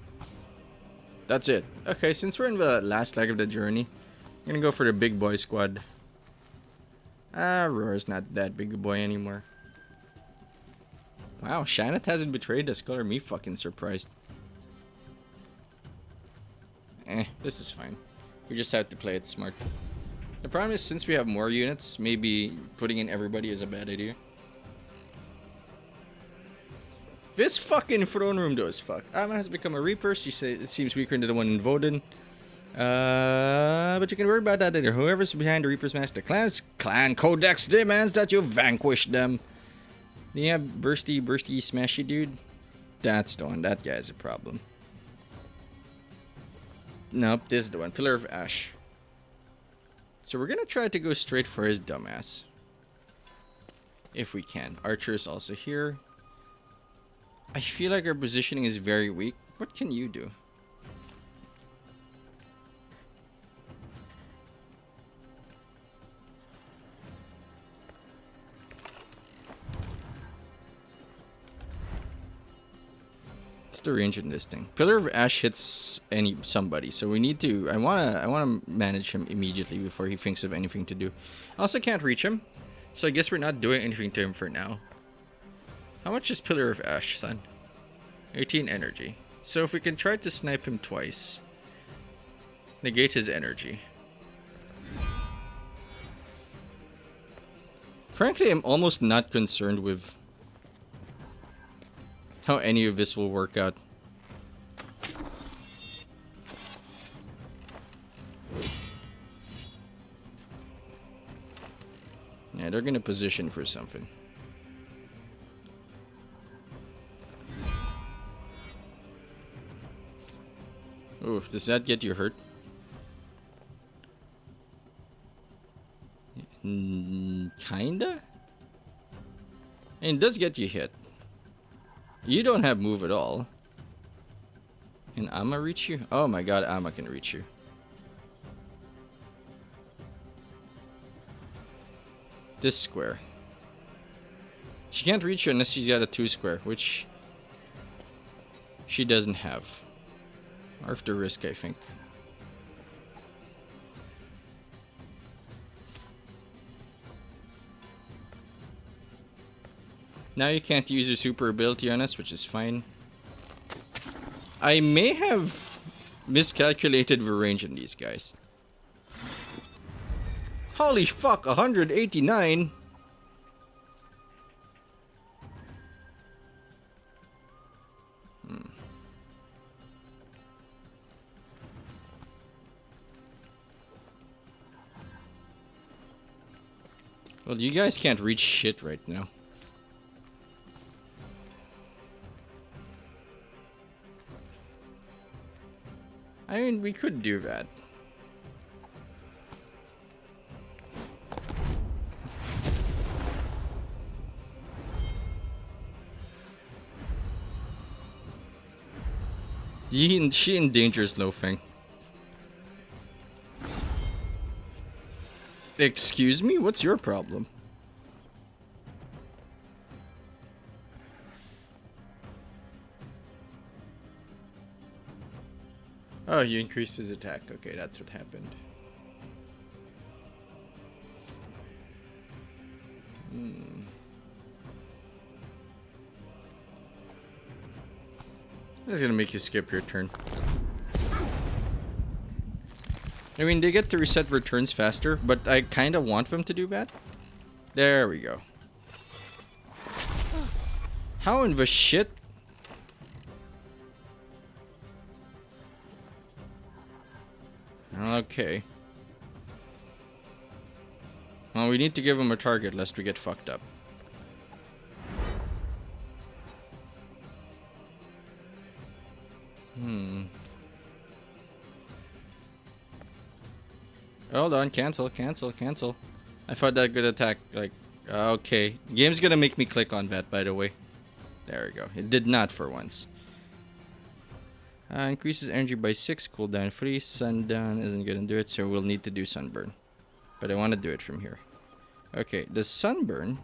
Speaker 1: That's it. Okay, since we're in the last leg of the journey, I'm gonna go for the big boy squad. Roar's not that big a boy anymore. Wow, Shannon hasn't betrayed us. Color me fucking surprised. This is fine. We just have to play it smart. The problem is, since we have more units, maybe putting in everybody is a bad idea. This fucking throne room though is fuck. Amma has become a Reaper. She says it seems weaker than the one in Voden. But you can worry about that later. Whoever's behind the Reaper's mask, the clan codex demands that you vanquish them. Do you have bursty, smashy dude? That's the one. That guy's a problem. Nope, this is the one. Pillar of Ash. So we're gonna try to go straight for his dumbass. If we can. Archer is also here. I feel like our positioning is very weak. What can you do? The range in this thing. Pillar of Ash hits somebody, so we need to. I wanna manage him immediately before he thinks of anything to do. I also can't reach him, so I guess we're not doing anything to him for now. How much is Pillar of Ash, son? 18 energy. So if we can try to snipe him twice, negate his energy. Frankly, I'm almost not concerned with how any of this will work out. Yeah, they're gonna position for something. Oof, does that get you hurt? Kinda? And it does get you hit. You don't have move at all. Can Amma reach you? Oh my god, Amma can reach you. This square. She can't reach you unless she's got a 2 square, which she doesn't have. Worth the risk, I think. Now you can't use your super ability on us, which is fine. I may have miscalculated the range on these guys. Holy fuck, 189? Well, you guys can't reach shit right now. I mean, we could do that. She endangers Lofeng. Excuse me? What's your problem? Oh, you increased his attack. Okay, that's what happened. That's gonna make you skip your turn. I mean, they get to reset returns faster, but I kind of want them to do that. There we go. How in the shit? Okay. Well, we need to give them a target lest we get fucked up. Hold on, cancel. I thought that good attack, like, okay. Game's gonna make me click on that, by the way. There we go. It did not for once. Increases energy by 6, cooldown 3. Sundown isn't gonna do it, so we'll need to do Sunburn. But I want to do it from here. Okay, the Sunburn.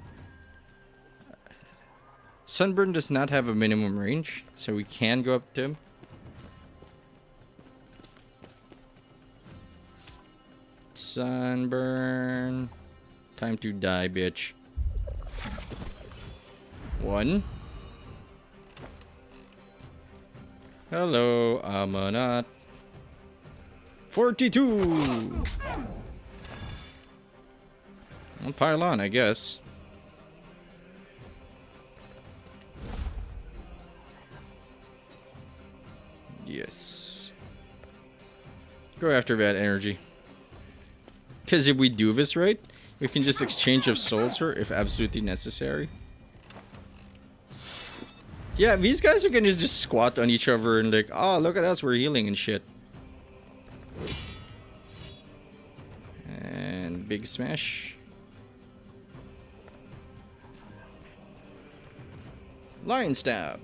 Speaker 1: Sunburn does not have a minimum range, so we can go up to him. Sunburn. Time to die, bitch. 1. Hello, Amanat. 42! I'll pile on, I guess. Yes. Go after that energy. Because if we do this right, we can just exchange of souls her if absolutely necessary. Yeah, these guys are gonna just squat on each other and like, oh, look at us, we're healing and shit. And big smash. Lion stab.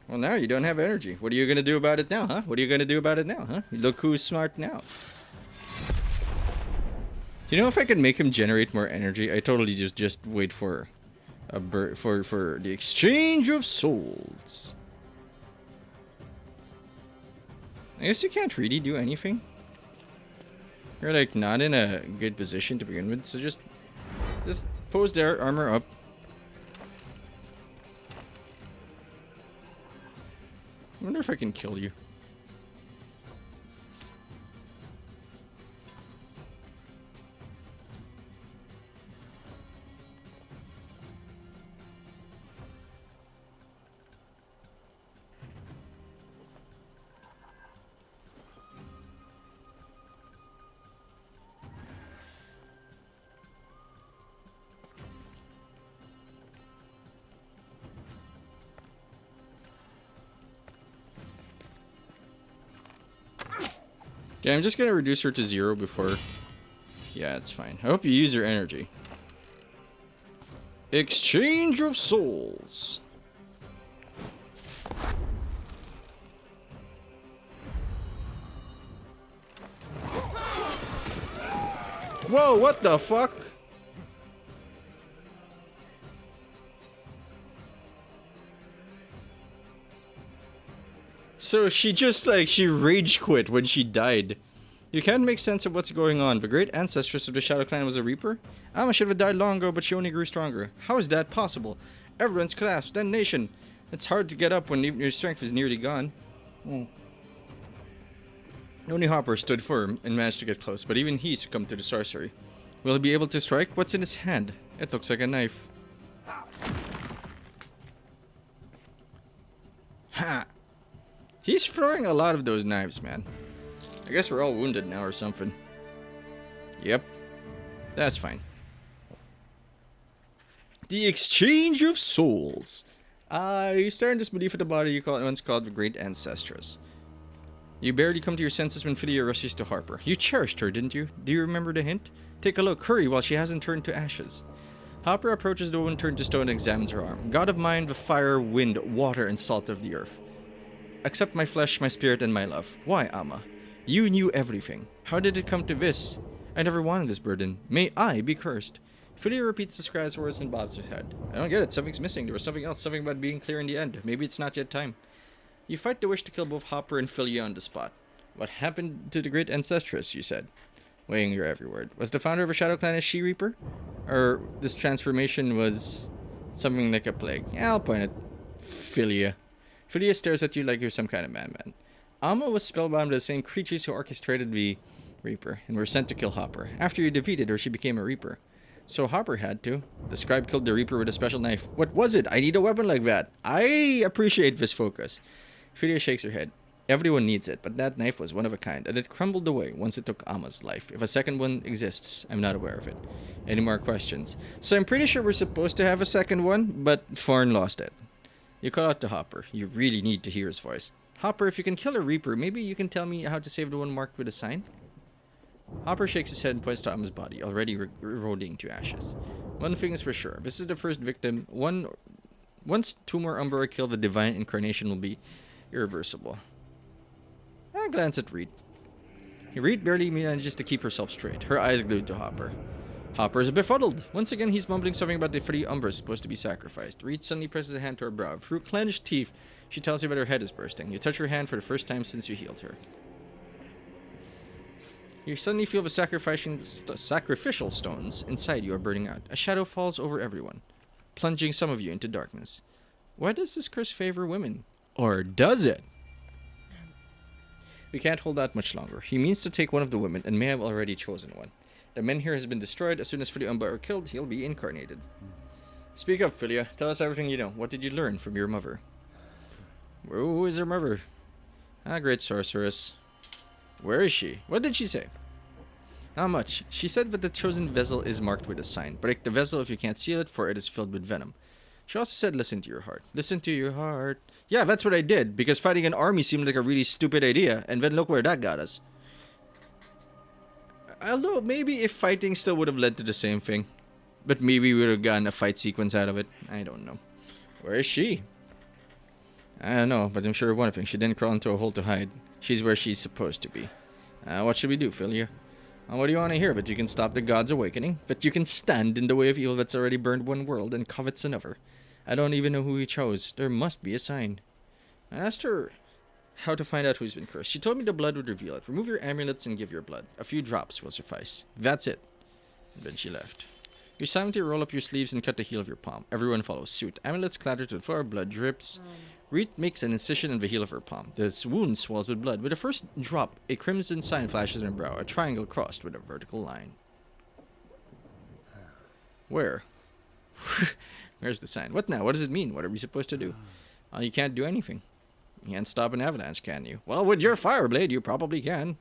Speaker 1: Well, now you don't have energy. What are you gonna do about it now, huh? What are you gonna do about it now, huh? Look who's smart now. Do you know if I can make him generate more energy? I totally just wait for a for the exchange of souls. I guess you can't really do anything. You're like not in a good position to begin with, so just pose there, armor up. I wonder if I can kill you. Yeah, I'm just gonna reduce her to 0 before. Yeah, it's fine. I hope you use your energy. Exchange of souls. Whoa, what the fuck? So she just like, she rage quit when she died. You can't make sense of what's going on. The great ancestress of the Shadow Clan was a Reaper? Amma should have died long ago, but she only grew stronger. How is that possible? Everyone's collapsed, then nation. It's hard to get up when even your strength is nearly gone. Only Hopper stood firm and managed to get close, but even he succumbed to the sorcery. Will he be able to strike? What's in his hand? It looks like a knife. Ha! He's throwing a lot of those knives, man. I guess we're all wounded now or something. Yep. That's fine. The exchange of souls. You stare in disbelief at the body you once called the Great Ancestress. You barely come to your senses when Philia rushes to Harper. You cherished her, didn't you? Do you remember the hint? Take a look, hurry, while she hasn't turned to ashes. Hopper approaches the woman turned to stone and examines her arm. God of mine, the fire, wind, water, and salt of the earth. Accept my flesh, my spirit, and my love. Why, Amma? You knew everything. How did it come to this? I never wanted this burden. May I be cursed. Philia repeats the scribe's words and bobs her head. I don't get it. Something's missing. There was something else. Something about being clear in the end. Maybe it's not yet time. You fight the wish to kill both Hopper and Philia on the spot. What happened to the great ancestress, you said? Weighing your every word. Was the founder of a Shadow Clan a she-reaper? Or this transformation was something like a plague? Yeah, I'll point at Philia. Philia stares at you like you're some kind of madman. Amma was spellbound by the same creatures who orchestrated the Reaper and were sent to kill Hopper. After you defeated her, she became a Reaper. So Hopper had to. The scribe killed the Reaper with a special knife. What was it? I need a weapon like that. I appreciate this focus. Philia shakes her head. Everyone needs it, but that knife was one of a kind, and it crumbled away once it took Amma's life. If a second one exists, I'm not aware of it. Any more questions? So I'm pretty sure we're supposed to have a second one, but Thorn lost it. You call out to Hopper. You really need to hear his voice. Hopper, if you can kill a Reaper, maybe you can tell me how to save the one marked with a sign? Hopper shakes his head and points to Amma's body, already eroding to ashes. One thing is for sure. This is the first victim. Once two more Umbra are killed, the divine incarnation will be irreversible. I glance at Reed. Reed barely manages to keep herself straight, her eyes glued to Hopper. Hopper is befuddled. Once again, he's mumbling something about the 3 Umbras supposed to be sacrificed. Reed suddenly presses a hand to her brow. Through clenched teeth, she tells you that her head is bursting. You touch her hand for the first time since you healed her. You suddenly feel the sacrificial stones inside you are burning out. A shadow falls over everyone, plunging some of you into darkness. Why does this curse favor women? Or does it? We can't hold out much longer. He means to take one of the women and may have already chosen one. The men here has been destroyed. As soon as Philia Umbra are killed, he'll be incarnated. Speak up, Philia. Tell us everything you know. What did you learn from your mother? Who is her mother? Ah, great sorceress. Where is she? What did she say? Not much. She said that the chosen vessel is marked with a sign. Break the vessel if you can't seal it, for it is filled with venom. She also said, listen to your heart. Listen to your heart. Yeah, that's what I did, because fighting an army seemed like a really stupid idea, and then look where that got us. Although, maybe if fighting still would have led to the same thing. But maybe we would have gotten a fight sequence out of it. I don't know. Where is she? I don't know, but I'm sure of one thing. She didn't crawl into a hole to hide. She's where she's supposed to be. What should we do, Philia? What do you want to hear? That you can stop the gods' awakening? That you can stand in the way of evil that's already burned one world and covets another? I don't even know who he chose. There must be a sign. I asked her how to find out who's been cursed. She told me the blood would reveal it. Remove your amulets and give your blood. A few drops will suffice. That's it. And then she left. You silently roll up your sleeves and cut the heel of your palm. Everyone follows suit. Amulets clatter to the floor. Blood drips. Reed makes an incision in the heel of her palm. The wound swells with blood. With the first drop, a crimson sign flashes in her brow. A triangle crossed with a vertical line. Where? Where's the sign? What now? What does it mean? What are we supposed to do? You can't do anything. You can't stop an avalanche, can you? Well, with your fire blade, you probably can.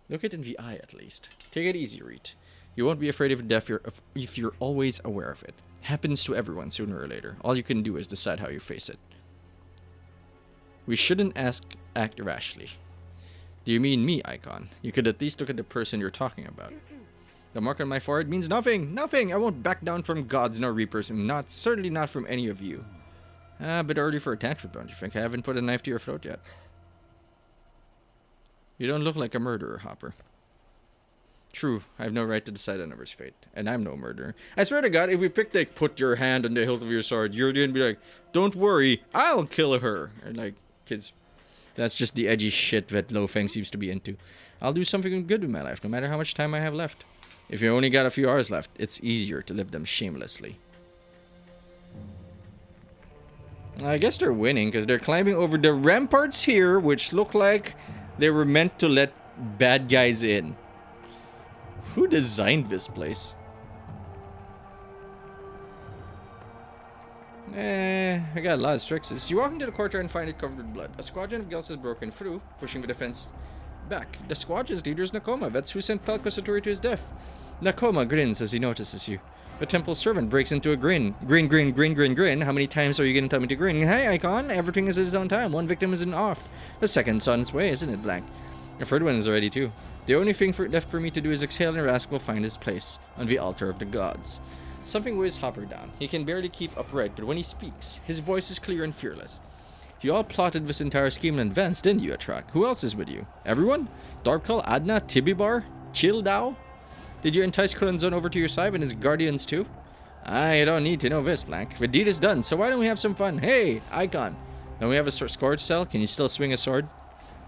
Speaker 1: Look it in the eye, at least. Take it easy, Reed. You won't be afraid of death if you're always aware of it. Happens to everyone sooner or later. All you can do is decide how you face it. We shouldn't act rashly. Do you mean me, Icon? You could at least look at the person you're talking about. The mark on my forehead means nothing. Nothing. I won't back down from gods nor reapers, and certainly not from any of you. A bit early for a tantrum, don't you think? I haven't put a knife to your throat yet. You don't look like a murderer, Hopper. True, I have no right to decide another's fate, and I'm no murderer. I swear to God, if we picked, like, put your hand on the hilt of your sword, you're gonna be like, don't worry, I'll kill her. And, like, kids, That's just the edgy shit that Lo Feng seems to be into. I'll do something good with my life, no matter how much time I have left. If you only got a few hours left, it's easier to live them shamelessly. I guess they're winning, because they're climbing over the ramparts here, which look like they were meant to let bad guys in. Who designed this place? I got a lot of Strixes. You walk into the courtyard and find it covered with blood. A squadron of Gels has broken through, pushing the defense back. The squadron's leader is Nakoma. That's who sent Pelko Satori to his death. Nakoma grins as he notices you. The temple servant breaks into a grin. Grin. How many times are you gonna tell me to grin? Hey, Icon, everything is at its own time. One victim isn't off. The second's on its way, isn't it, Blank? The third one is already too. The only thing left for me to do is exhale and Rask will find his place on the altar of the gods. Something weighs Hopper down. He can barely keep upright, but when he speaks, his voice is clear and fearless. You all plotted this entire scheme in advance, didn't you, Atrak? Who else is with you? Everyone? Darkal, Adna, Tibibar, Childao? Did you entice Kuranzon over to your side and his guardians too? I don't need to know this, Blank. The deed is done, so why don't we have some fun? Hey, Icon. Don't we have a scourge cell? Can you still swing a sword?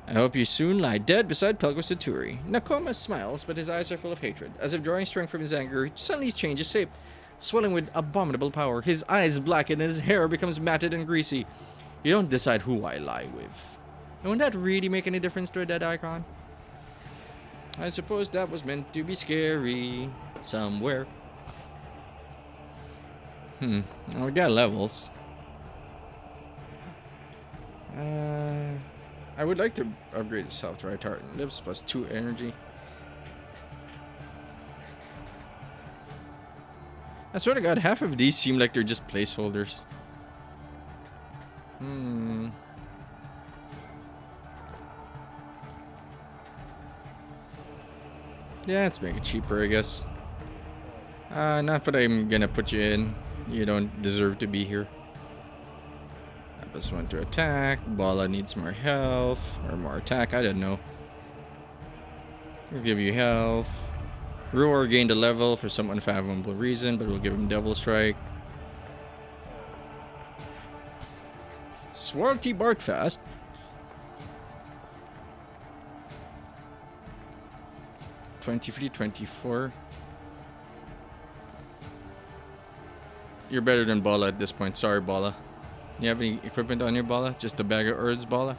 Speaker 1: I hope you soon lie dead beside Pelko Saturi. Nakoma smiles, but his eyes are full of hatred. As if drawing strength from his anger, he suddenly changes shape. Swelling with abominable power, his eyes blacken and his hair becomes matted and greasy. You don't decide who I lie with. And would that really make any difference to a dead icon? I suppose that was meant to be scary. Somewhere. We got levels. I would like to upgrade the self-drive heart. Lives plus 2 energy. I swear to God, half of these seem like they're just placeholders. Yeah, let's make it cheaper, I guess. Not that I'm gonna put you in. You don't deserve to be here. Plus 1 to attack. Bala needs more health. Or more attack, I don't know. We'll give you health. Roar gained a level for some unfathomable reason, but we'll give him Devil Strike. Swarty Bartfast. $23, $24. You're better than Bala at this point. Sorry, Bala. You have any equipment on your Bala? Just a bag of Urds, Bala?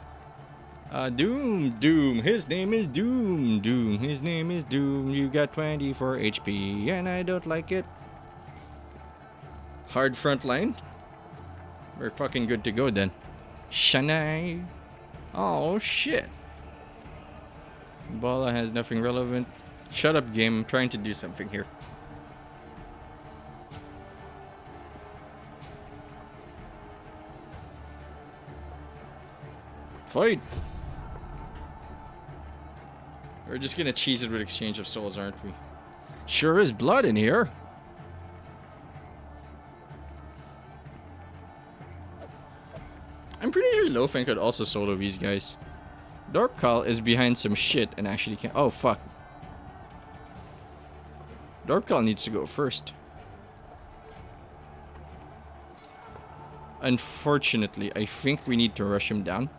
Speaker 1: Doom. His name is Doom. His name is Doom. You got 24 HP, and I don't like it. Hard front line. We're fucking good to go then. Shanai. Oh, shit. Bala has nothing relevant. Shut up, game. I'm trying to do something here. Fight! We're just gonna cheese it with exchange of souls, aren't we? Sure is blood in here. I'm pretty sure Lofen could also solo these guys. Dorpkal is behind some shit and actually can't. Oh, fuck. Dorpkal needs to go first. Unfortunately, I think we need to rush him down.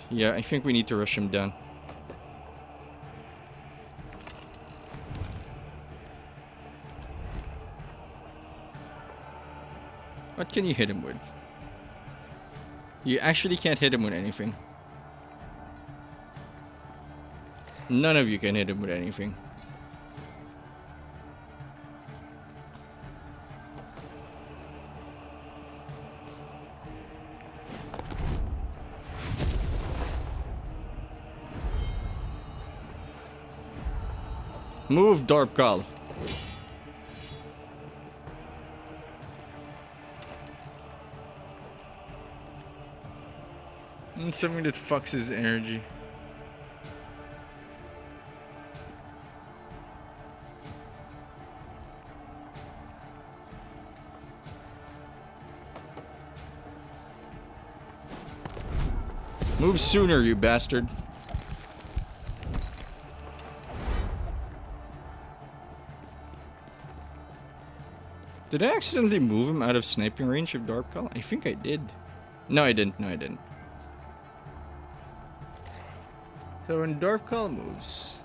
Speaker 1: Yeah, I think we need to rush him down. What can you hit him with? You actually can't hit him with anything. None of you can hit him with anything. Move, Dorpkal. And something that fucks his energy. Move sooner, you bastard. Did I accidentally move him out of sniping range of Darkcall? I think I did. No, I didn't. No, I didn't. So when Darkcall moves...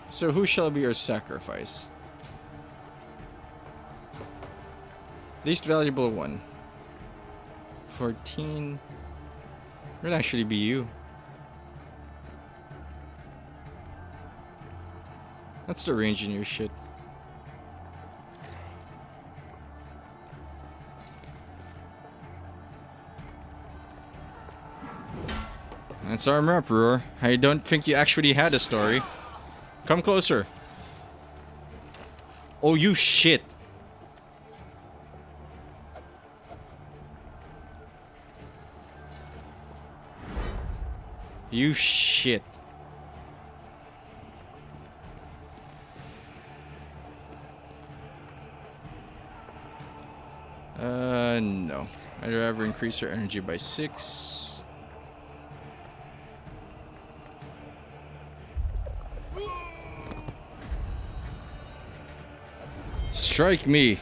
Speaker 1: So who shall be our sacrifice? Least valuable one. 14. It would actually be you. That's the range in your shit. That's armor up, Roar. I don't think you actually had a story. Come closer. Oh, you shit. You shit. No. I'd rather increase her energy by 6. Strike me.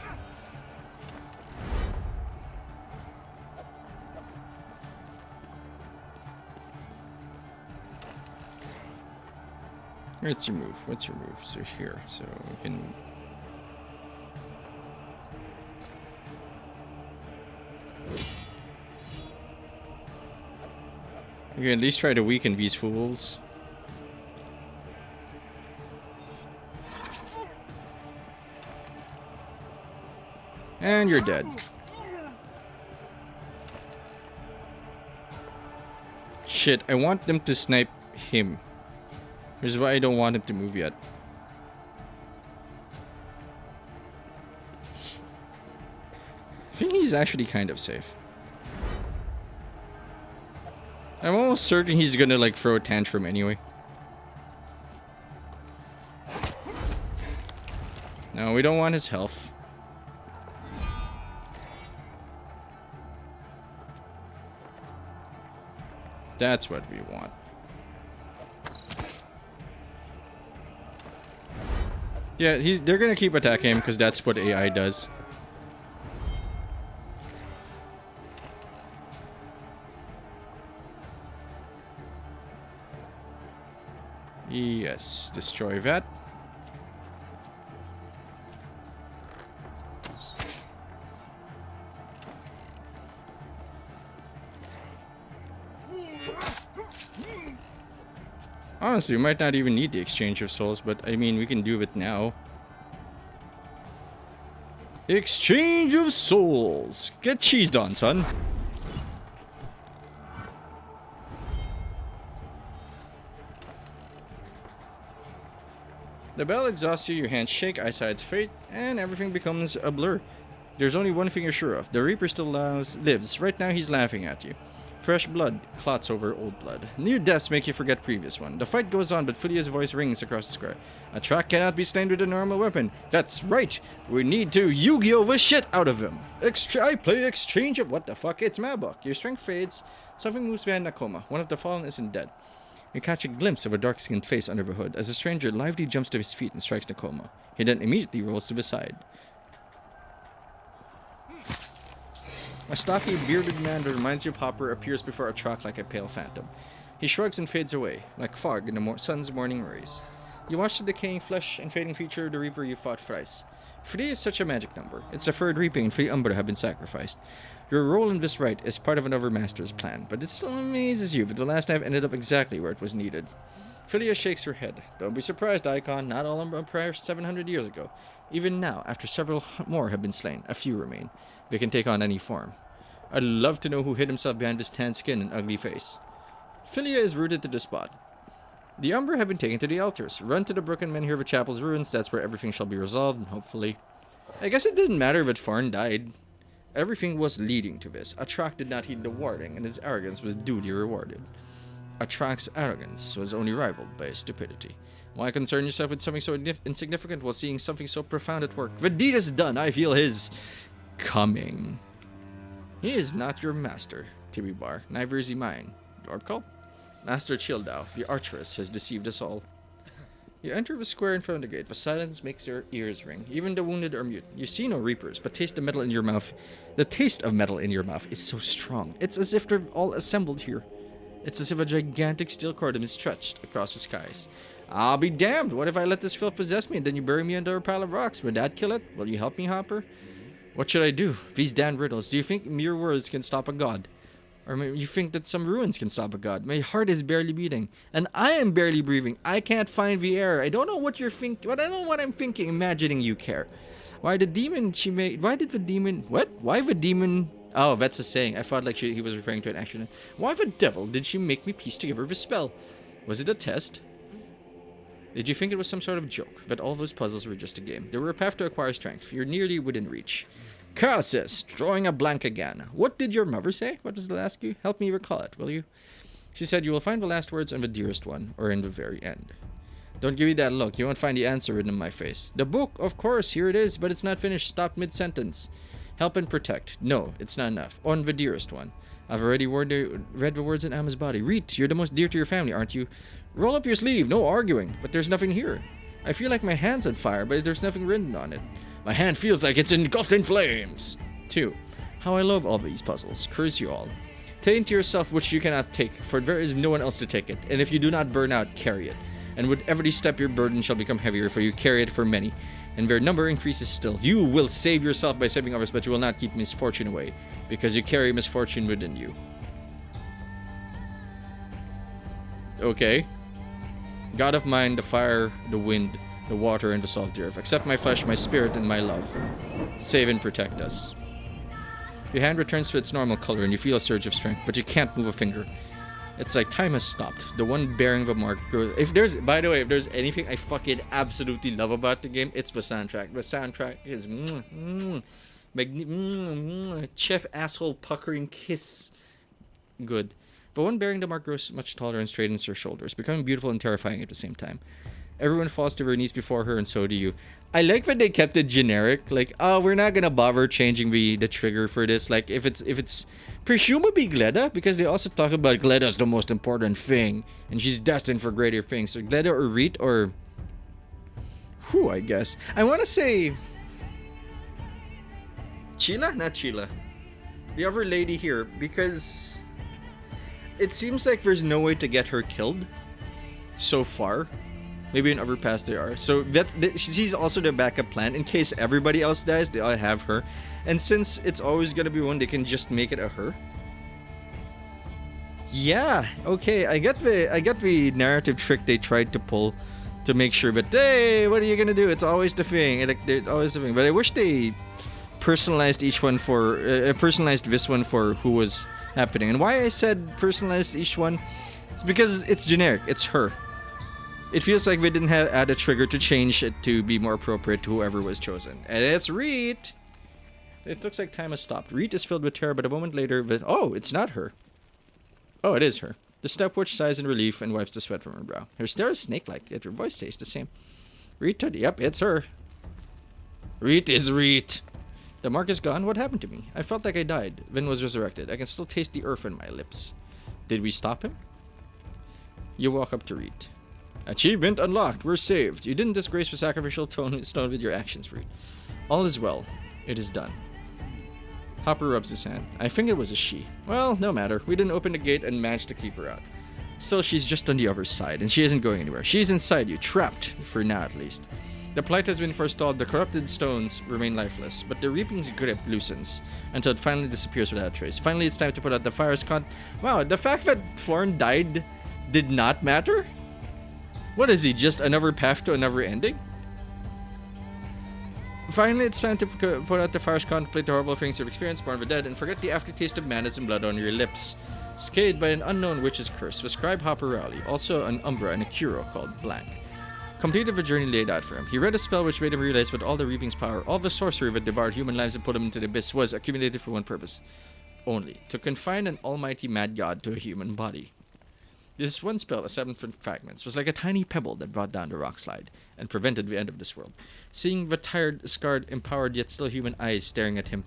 Speaker 1: What's your move? What's your move? So here, so we can. We can at least try to weaken these fools. And you're dead. Shit, I want them to snipe him. Which is why I don't want him to move yet. I think he's actually kind of safe. I'm almost certain he's gonna like throw a tantrum anyway. No, we don't want his health. That's what we want. Yeah, they're gonna keep attacking him because that's what AI does. Yes, destroy that. Honestly, we might not even need the exchange of souls, but I mean, we can do it now. Exchange of souls! Get cheesed on, son. The bell exhausts you, your hands shake, eyesight fade, and everything becomes a blur. There's only one thing you're sure of. The Reaper still lives. Right now, he's laughing at you. Fresh blood clots over old blood. Near deaths make you forget previous one. The fight goes on, but Filia's voice rings across the square. A track cannot be slain with a normal weapon. That's right. We need to Yu-Gi-Oh the shit out of him. I play exchange of what the fuck? It's my book. Your strength fades. Something moves behind Nakoma. One of the fallen isn't dead. You catch a glimpse of a dark-skinned face under the hood as a stranger lively jumps to his feet and strikes Nakoma. He then immediately rolls to the side. A stocky, bearded man that reminds you of Hopper appears before a track like a pale phantom. He shrugs and fades away, like fog in the sun's morning rays. You watch the decaying flesh and fading feature of the Reaper you fought thrice. 3 is such a magic number. It's the third reaping and 3 Umbra have been sacrificed. Your role in this rite is part of another master's plan, but it still amazes you that the last knife ended up exactly where it was needed. Philia shakes her head. Don't be surprised, Icon. Not all Umbra perished 700 years ago. Even now, after several more have been slain, a few remain. They can take on any form. I'd love to know who hid himself behind this tan skin and ugly face. Philia is rooted to the spot. The Umbra have been taken to the altars. Run to the broken men here of the chapel's ruins. That's where everything shall be resolved, and hopefully... I guess it didn't matter that Farn died. Everything was leading to this. Atrak did not heed the warning, and his arrogance was duly rewarded. Atrak's arrogance was only rivaled by his stupidity. Why concern yourself with something so insignificant while seeing something so profound at work? The deed is done. I feel his... coming. He is not your master, Tibibar. Neither is he mine. Lord Call? Master Childau, the archeress, has deceived us all. You enter the square in front of the gate. The silence makes your ears ring. Even the wounded are mute. You see no reapers, but taste the metal in your mouth. The taste of metal in your mouth is so strong. It's as if they're all assembled here. It's as if a gigantic steel cordon is stretched across the skies. I'll be damned. What if I let this filth possess me and then you bury me under a pile of rocks? Would that kill it? Will you help me, Hopper? What should I do? These damn riddles. Do you think mere words can stop a god? Or maybe you think that some ruins can stop a god? My heart is barely beating, and I am barely breathing. I can't find the air. I don't know what you're thinking, but I don't know what I'm thinking, imagining you care. Why the demon she made? Why did the demon? What? Why the demon? Oh, that's a saying. I thought like he was referring to an accident. Why the devil did she make me piece together the spell? Was it a test? Did you think it was some sort of joke? That all those puzzles were just a game? There were a path to acquire strength. You're nearly within reach. Curses! Drawing a blank again. What did your mother say? What was the last cue? Help me recall it, will you? She said you will find the last words on the dearest one, or in the very end. Don't give me that look. You won't find the answer written in my face. The book, of course, here it is, but it's not finished. Stop mid-sentence. Help and protect. No, it's not enough. On the dearest one. I've already read the words in Emma's body. Read, you're the most dear to your family, aren't you? Roll up your sleeve, no arguing. But there's nothing here. I feel like my hand's on fire, but there's nothing written on it. My hand feels like it's engulfed in flames. 2. How I love all these puzzles. Curse you all. Take into yourself which you cannot take, for there is no one else to take it. And if you do not burn out, carry it. And with every step your burden shall become heavier, for you carry it for many. And their number increases still. You will save yourself by saving others, but you will not keep misfortune away, because you carry misfortune within you. Okay. God of mine, the fire, the wind, the water, and the salt earth. Accept my flesh, my spirit, and my love. Save and protect us. Your hand returns to its normal color, and you feel a surge of strength, but you can't move a finger. It's like time has stopped. The one bearing the mark. If there's, by the way, if there's anything I fucking absolutely love about the game, it's the soundtrack. The soundtrack is chef asshole puckering kiss. Good. The one bearing the mark grows much taller and straightens her shoulders, becoming beautiful and terrifying at the same time. Everyone falls to their knees before her, and so do you. I like that they kept it generic. Like, oh, we're not gonna bother changing the trigger for this. Like, if it's presumably Gleda, because they also talk about Gleda's the most important thing, and she's destined for greater things. So Gleda or Reet or who, I guess. I want to say Chila, not Chila. The other lady here, because it seems like there's no way to get her killed so far. Maybe in other paths there are. So she's also the backup plan. In case everybody else dies, they all have her. And since it's always going to be one, they can just make it a her. Yeah, okay. I get the narrative trick they tried to pull to make sure that, hey, what are you going to do? It's always the thing. It's always the thing. But I wish they personalized each one for... personalized this one for who was happening. And why I said personalized each one is because it's generic. It's her. It feels like they didn't add a trigger to change it to be more appropriate to whoever was chosen. And it's Reet! It looks like time has stopped. Reet is filled with terror, but a moment later, oh, it's not her. Oh, it is her. The stepwatch sighs in relief and wipes the sweat from her brow. Her stare is snake-like, yet her voice stays the same. Reet, yep, it's her. Reet is Reet! The mark is gone. What happened to me? I felt like I died, then was resurrected. I can still taste the earth in my lips. Did we stop him? You walk up to Reet. Achievement unlocked. We're saved. You didn't disgrace the sacrificial stone with your actions, Reed. All is well. It is done. Hopper rubs his hand. I think it was a she. Well, no matter. We didn't open the gate and managed to keep her out. Still, she's just on the other side, and she isn't going anywhere. She's inside you, trapped, for now at least. The plight has been forestalled. The corrupted stones remain lifeless, but the reaping's grip loosens until it finally disappears without a trace. Finally, it's time to put out the fire's Wow, the fact that Thorn died did not matter? What is he, just another path to another ending? Finally, it's time to put out the fires, contemplate the horrible things you've experienced, born of the dead, and forget the aftertaste of madness and blood on your lips. Scathed by an unknown witch's curse, the scribe Hopper Rowley, also an Umbra and a Kuro called Blank, completed the journey laid out for him. He read a spell which made him realize that all the reaping's power, all the sorcery that devoured human lives and put him into the abyss was accumulated for one purpose. Only to confine an almighty mad god to a human body. This one spell, a 7-foot fragments, was like a tiny pebble that brought down the rock slide and prevented the end of this world. Seeing the tired, scarred, empowered, yet still human eyes staring at him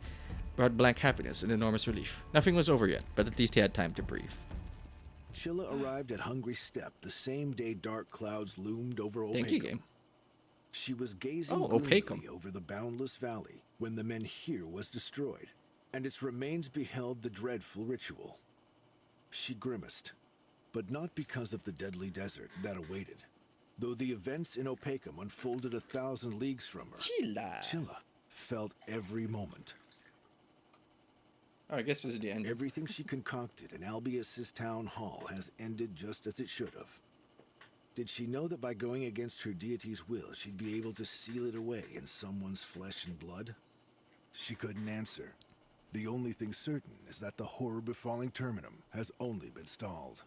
Speaker 1: brought Blank happiness and enormous relief. Nothing was over yet, but at least he had time to breathe.
Speaker 2: Chilla arrived at Hungry Steppe the same day dark clouds loomed over Opacum.
Speaker 1: Thank you, game.
Speaker 2: She was gazing
Speaker 1: Opacum.
Speaker 2: gloomily over the boundless valley when the Menhir was destroyed, and its remains beheld the dreadful ritual. She grimaced, but not because of the deadly desert that awaited. Though the events in Opacum unfolded 1,000 leagues from her, Chilla felt every moment.
Speaker 1: Oh, I guess this is the end.
Speaker 2: Everything she concocted in Albius's town hall has ended just as it should have. Did she know that by going against her deity's will, she'd be able to seal it away in someone's flesh and blood? She couldn't answer. The only thing certain is that the horror befalling Terminum has only been stalled.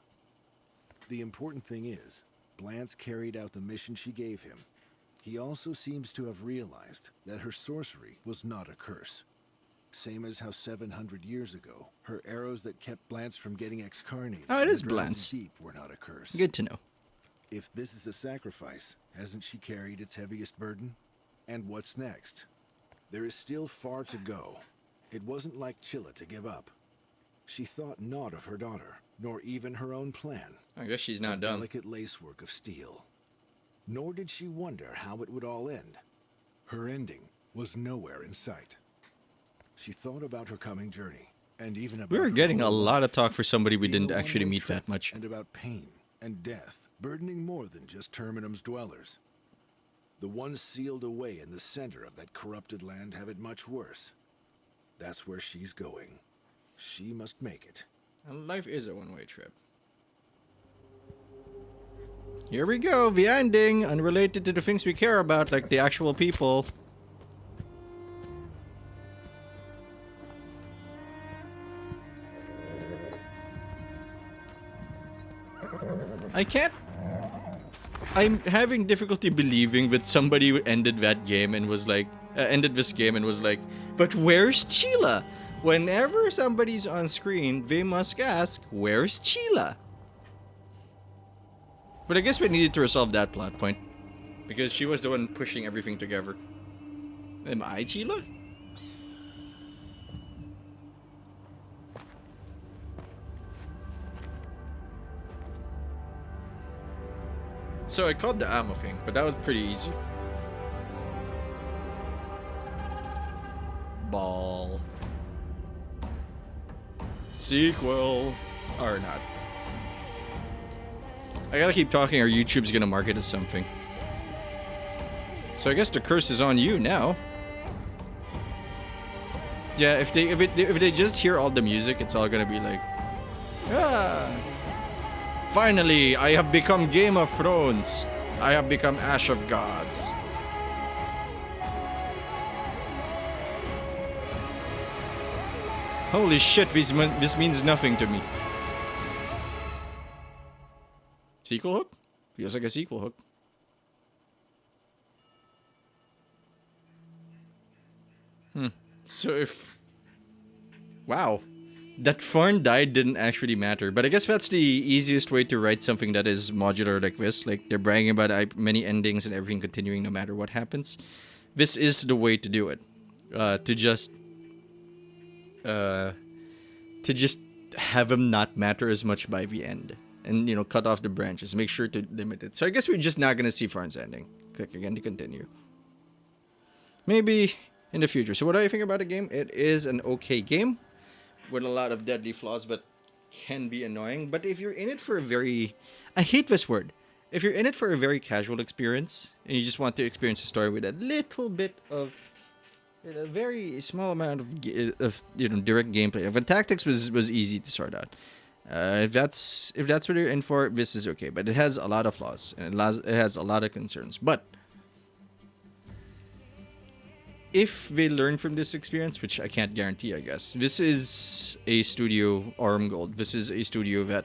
Speaker 2: The important thing is, Blance carried out the mission she gave him. He also seems to have realized that her sorcery was not a curse. Same as how 700 years ago, her arrows that kept Blance from getting excarnated
Speaker 1: Oh, it is
Speaker 2: in the Drowsy
Speaker 1: Blance.
Speaker 2: Deep were not a curse.
Speaker 1: Good to know.
Speaker 2: If this is a sacrifice, hasn't she carried its heaviest burden? And what's next? There is still far to go. It wasn't like Chilla to give up. She thought not of her daughter, nor even her own plan.
Speaker 1: I guess she's not
Speaker 2: The
Speaker 1: done.
Speaker 2: delicate lacework of steel. Nor did she wonder how it would all end. Her ending was nowhere in sight. She thought about her coming journey, and even about
Speaker 1: We were
Speaker 2: her
Speaker 1: getting a
Speaker 2: whole
Speaker 1: lot of
Speaker 2: life,
Speaker 1: talk for somebody we
Speaker 2: being
Speaker 1: didn't
Speaker 2: a
Speaker 1: actually
Speaker 2: one-way
Speaker 1: meet
Speaker 2: trip,
Speaker 1: that much.
Speaker 2: and about pain and death, burdening more than just Terminum's dwellers. The ones sealed away in the center of that corrupted land have it much worse. That's where she's going. She must make it.
Speaker 1: And life is a one-way trip. Here we go, the ending, unrelated to the things we care about, like the actual people. I'm having difficulty believing that somebody ended that game and was like, ended this game and was like, but where's Chilla? Whenever somebody's on screen, they must ask, where's Chilla? But I guess we needed to resolve that plot point. Because she was the one pushing everything together. Am I Chilla? So I caught the ammo thing, but that was pretty easy. Ball. Sequel. Or not. I gotta keep talking or YouTube's gonna mark it as something. So I guess the curse is on you now. Yeah, if they just hear all the music, it's all gonna be like, ah. Finally, I have become Game of Thrones. I have become Ash of Gods. Holy shit, this means nothing to me. Sequel hook? Feels like a sequel hook. So if... Wow. That Farn died didn't actually matter. But I guess that's the easiest way to write something that is modular like this. Like, they're bragging about many endings and everything continuing no matter what happens. This is the way to do it. To just have them not matter as much by the end. And, you know, cut off the branches. Make sure to limit it. So I guess we're just not going to see Farn's ending. Click again to continue. Maybe in the future. So what do I think about the game? It is an okay game. With a lot of deadly flaws, but can be annoying. But if you're in it for a very... I hate this word. If you're in it for a very casual experience, and you just want to experience the story with a little bit of... a very small amount of direct gameplay. If the tactics was easy to sort out. If that's what you're in for, this is okay. But it has a lot of flaws, and it has a lot of concerns. But... if they learn from this experience, which I can't guarantee, I guess. This is a studio, Arm Gold. This is a studio that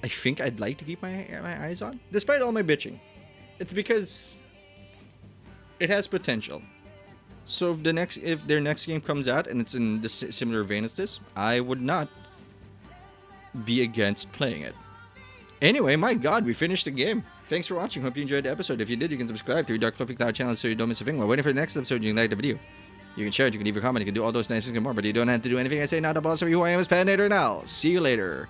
Speaker 1: I think I'd like to keep my eyes on. Despite all my bitching. It's because it has potential. So if their next game comes out and it's in this similar vein as this, I would not be against playing it. Anyway, my god, we finished the game. Thanks for watching. Hope you enjoyed the episode. If you did, you can subscribe to your Dark Fluffy Cloud channel so you don't miss a thing. While waiting for the next episode, you can like the video. You can share it, you can leave a comment, you can do all those nice things and more, but you don't have to do anything I say now to boss of who I am as Patinator now. See you later.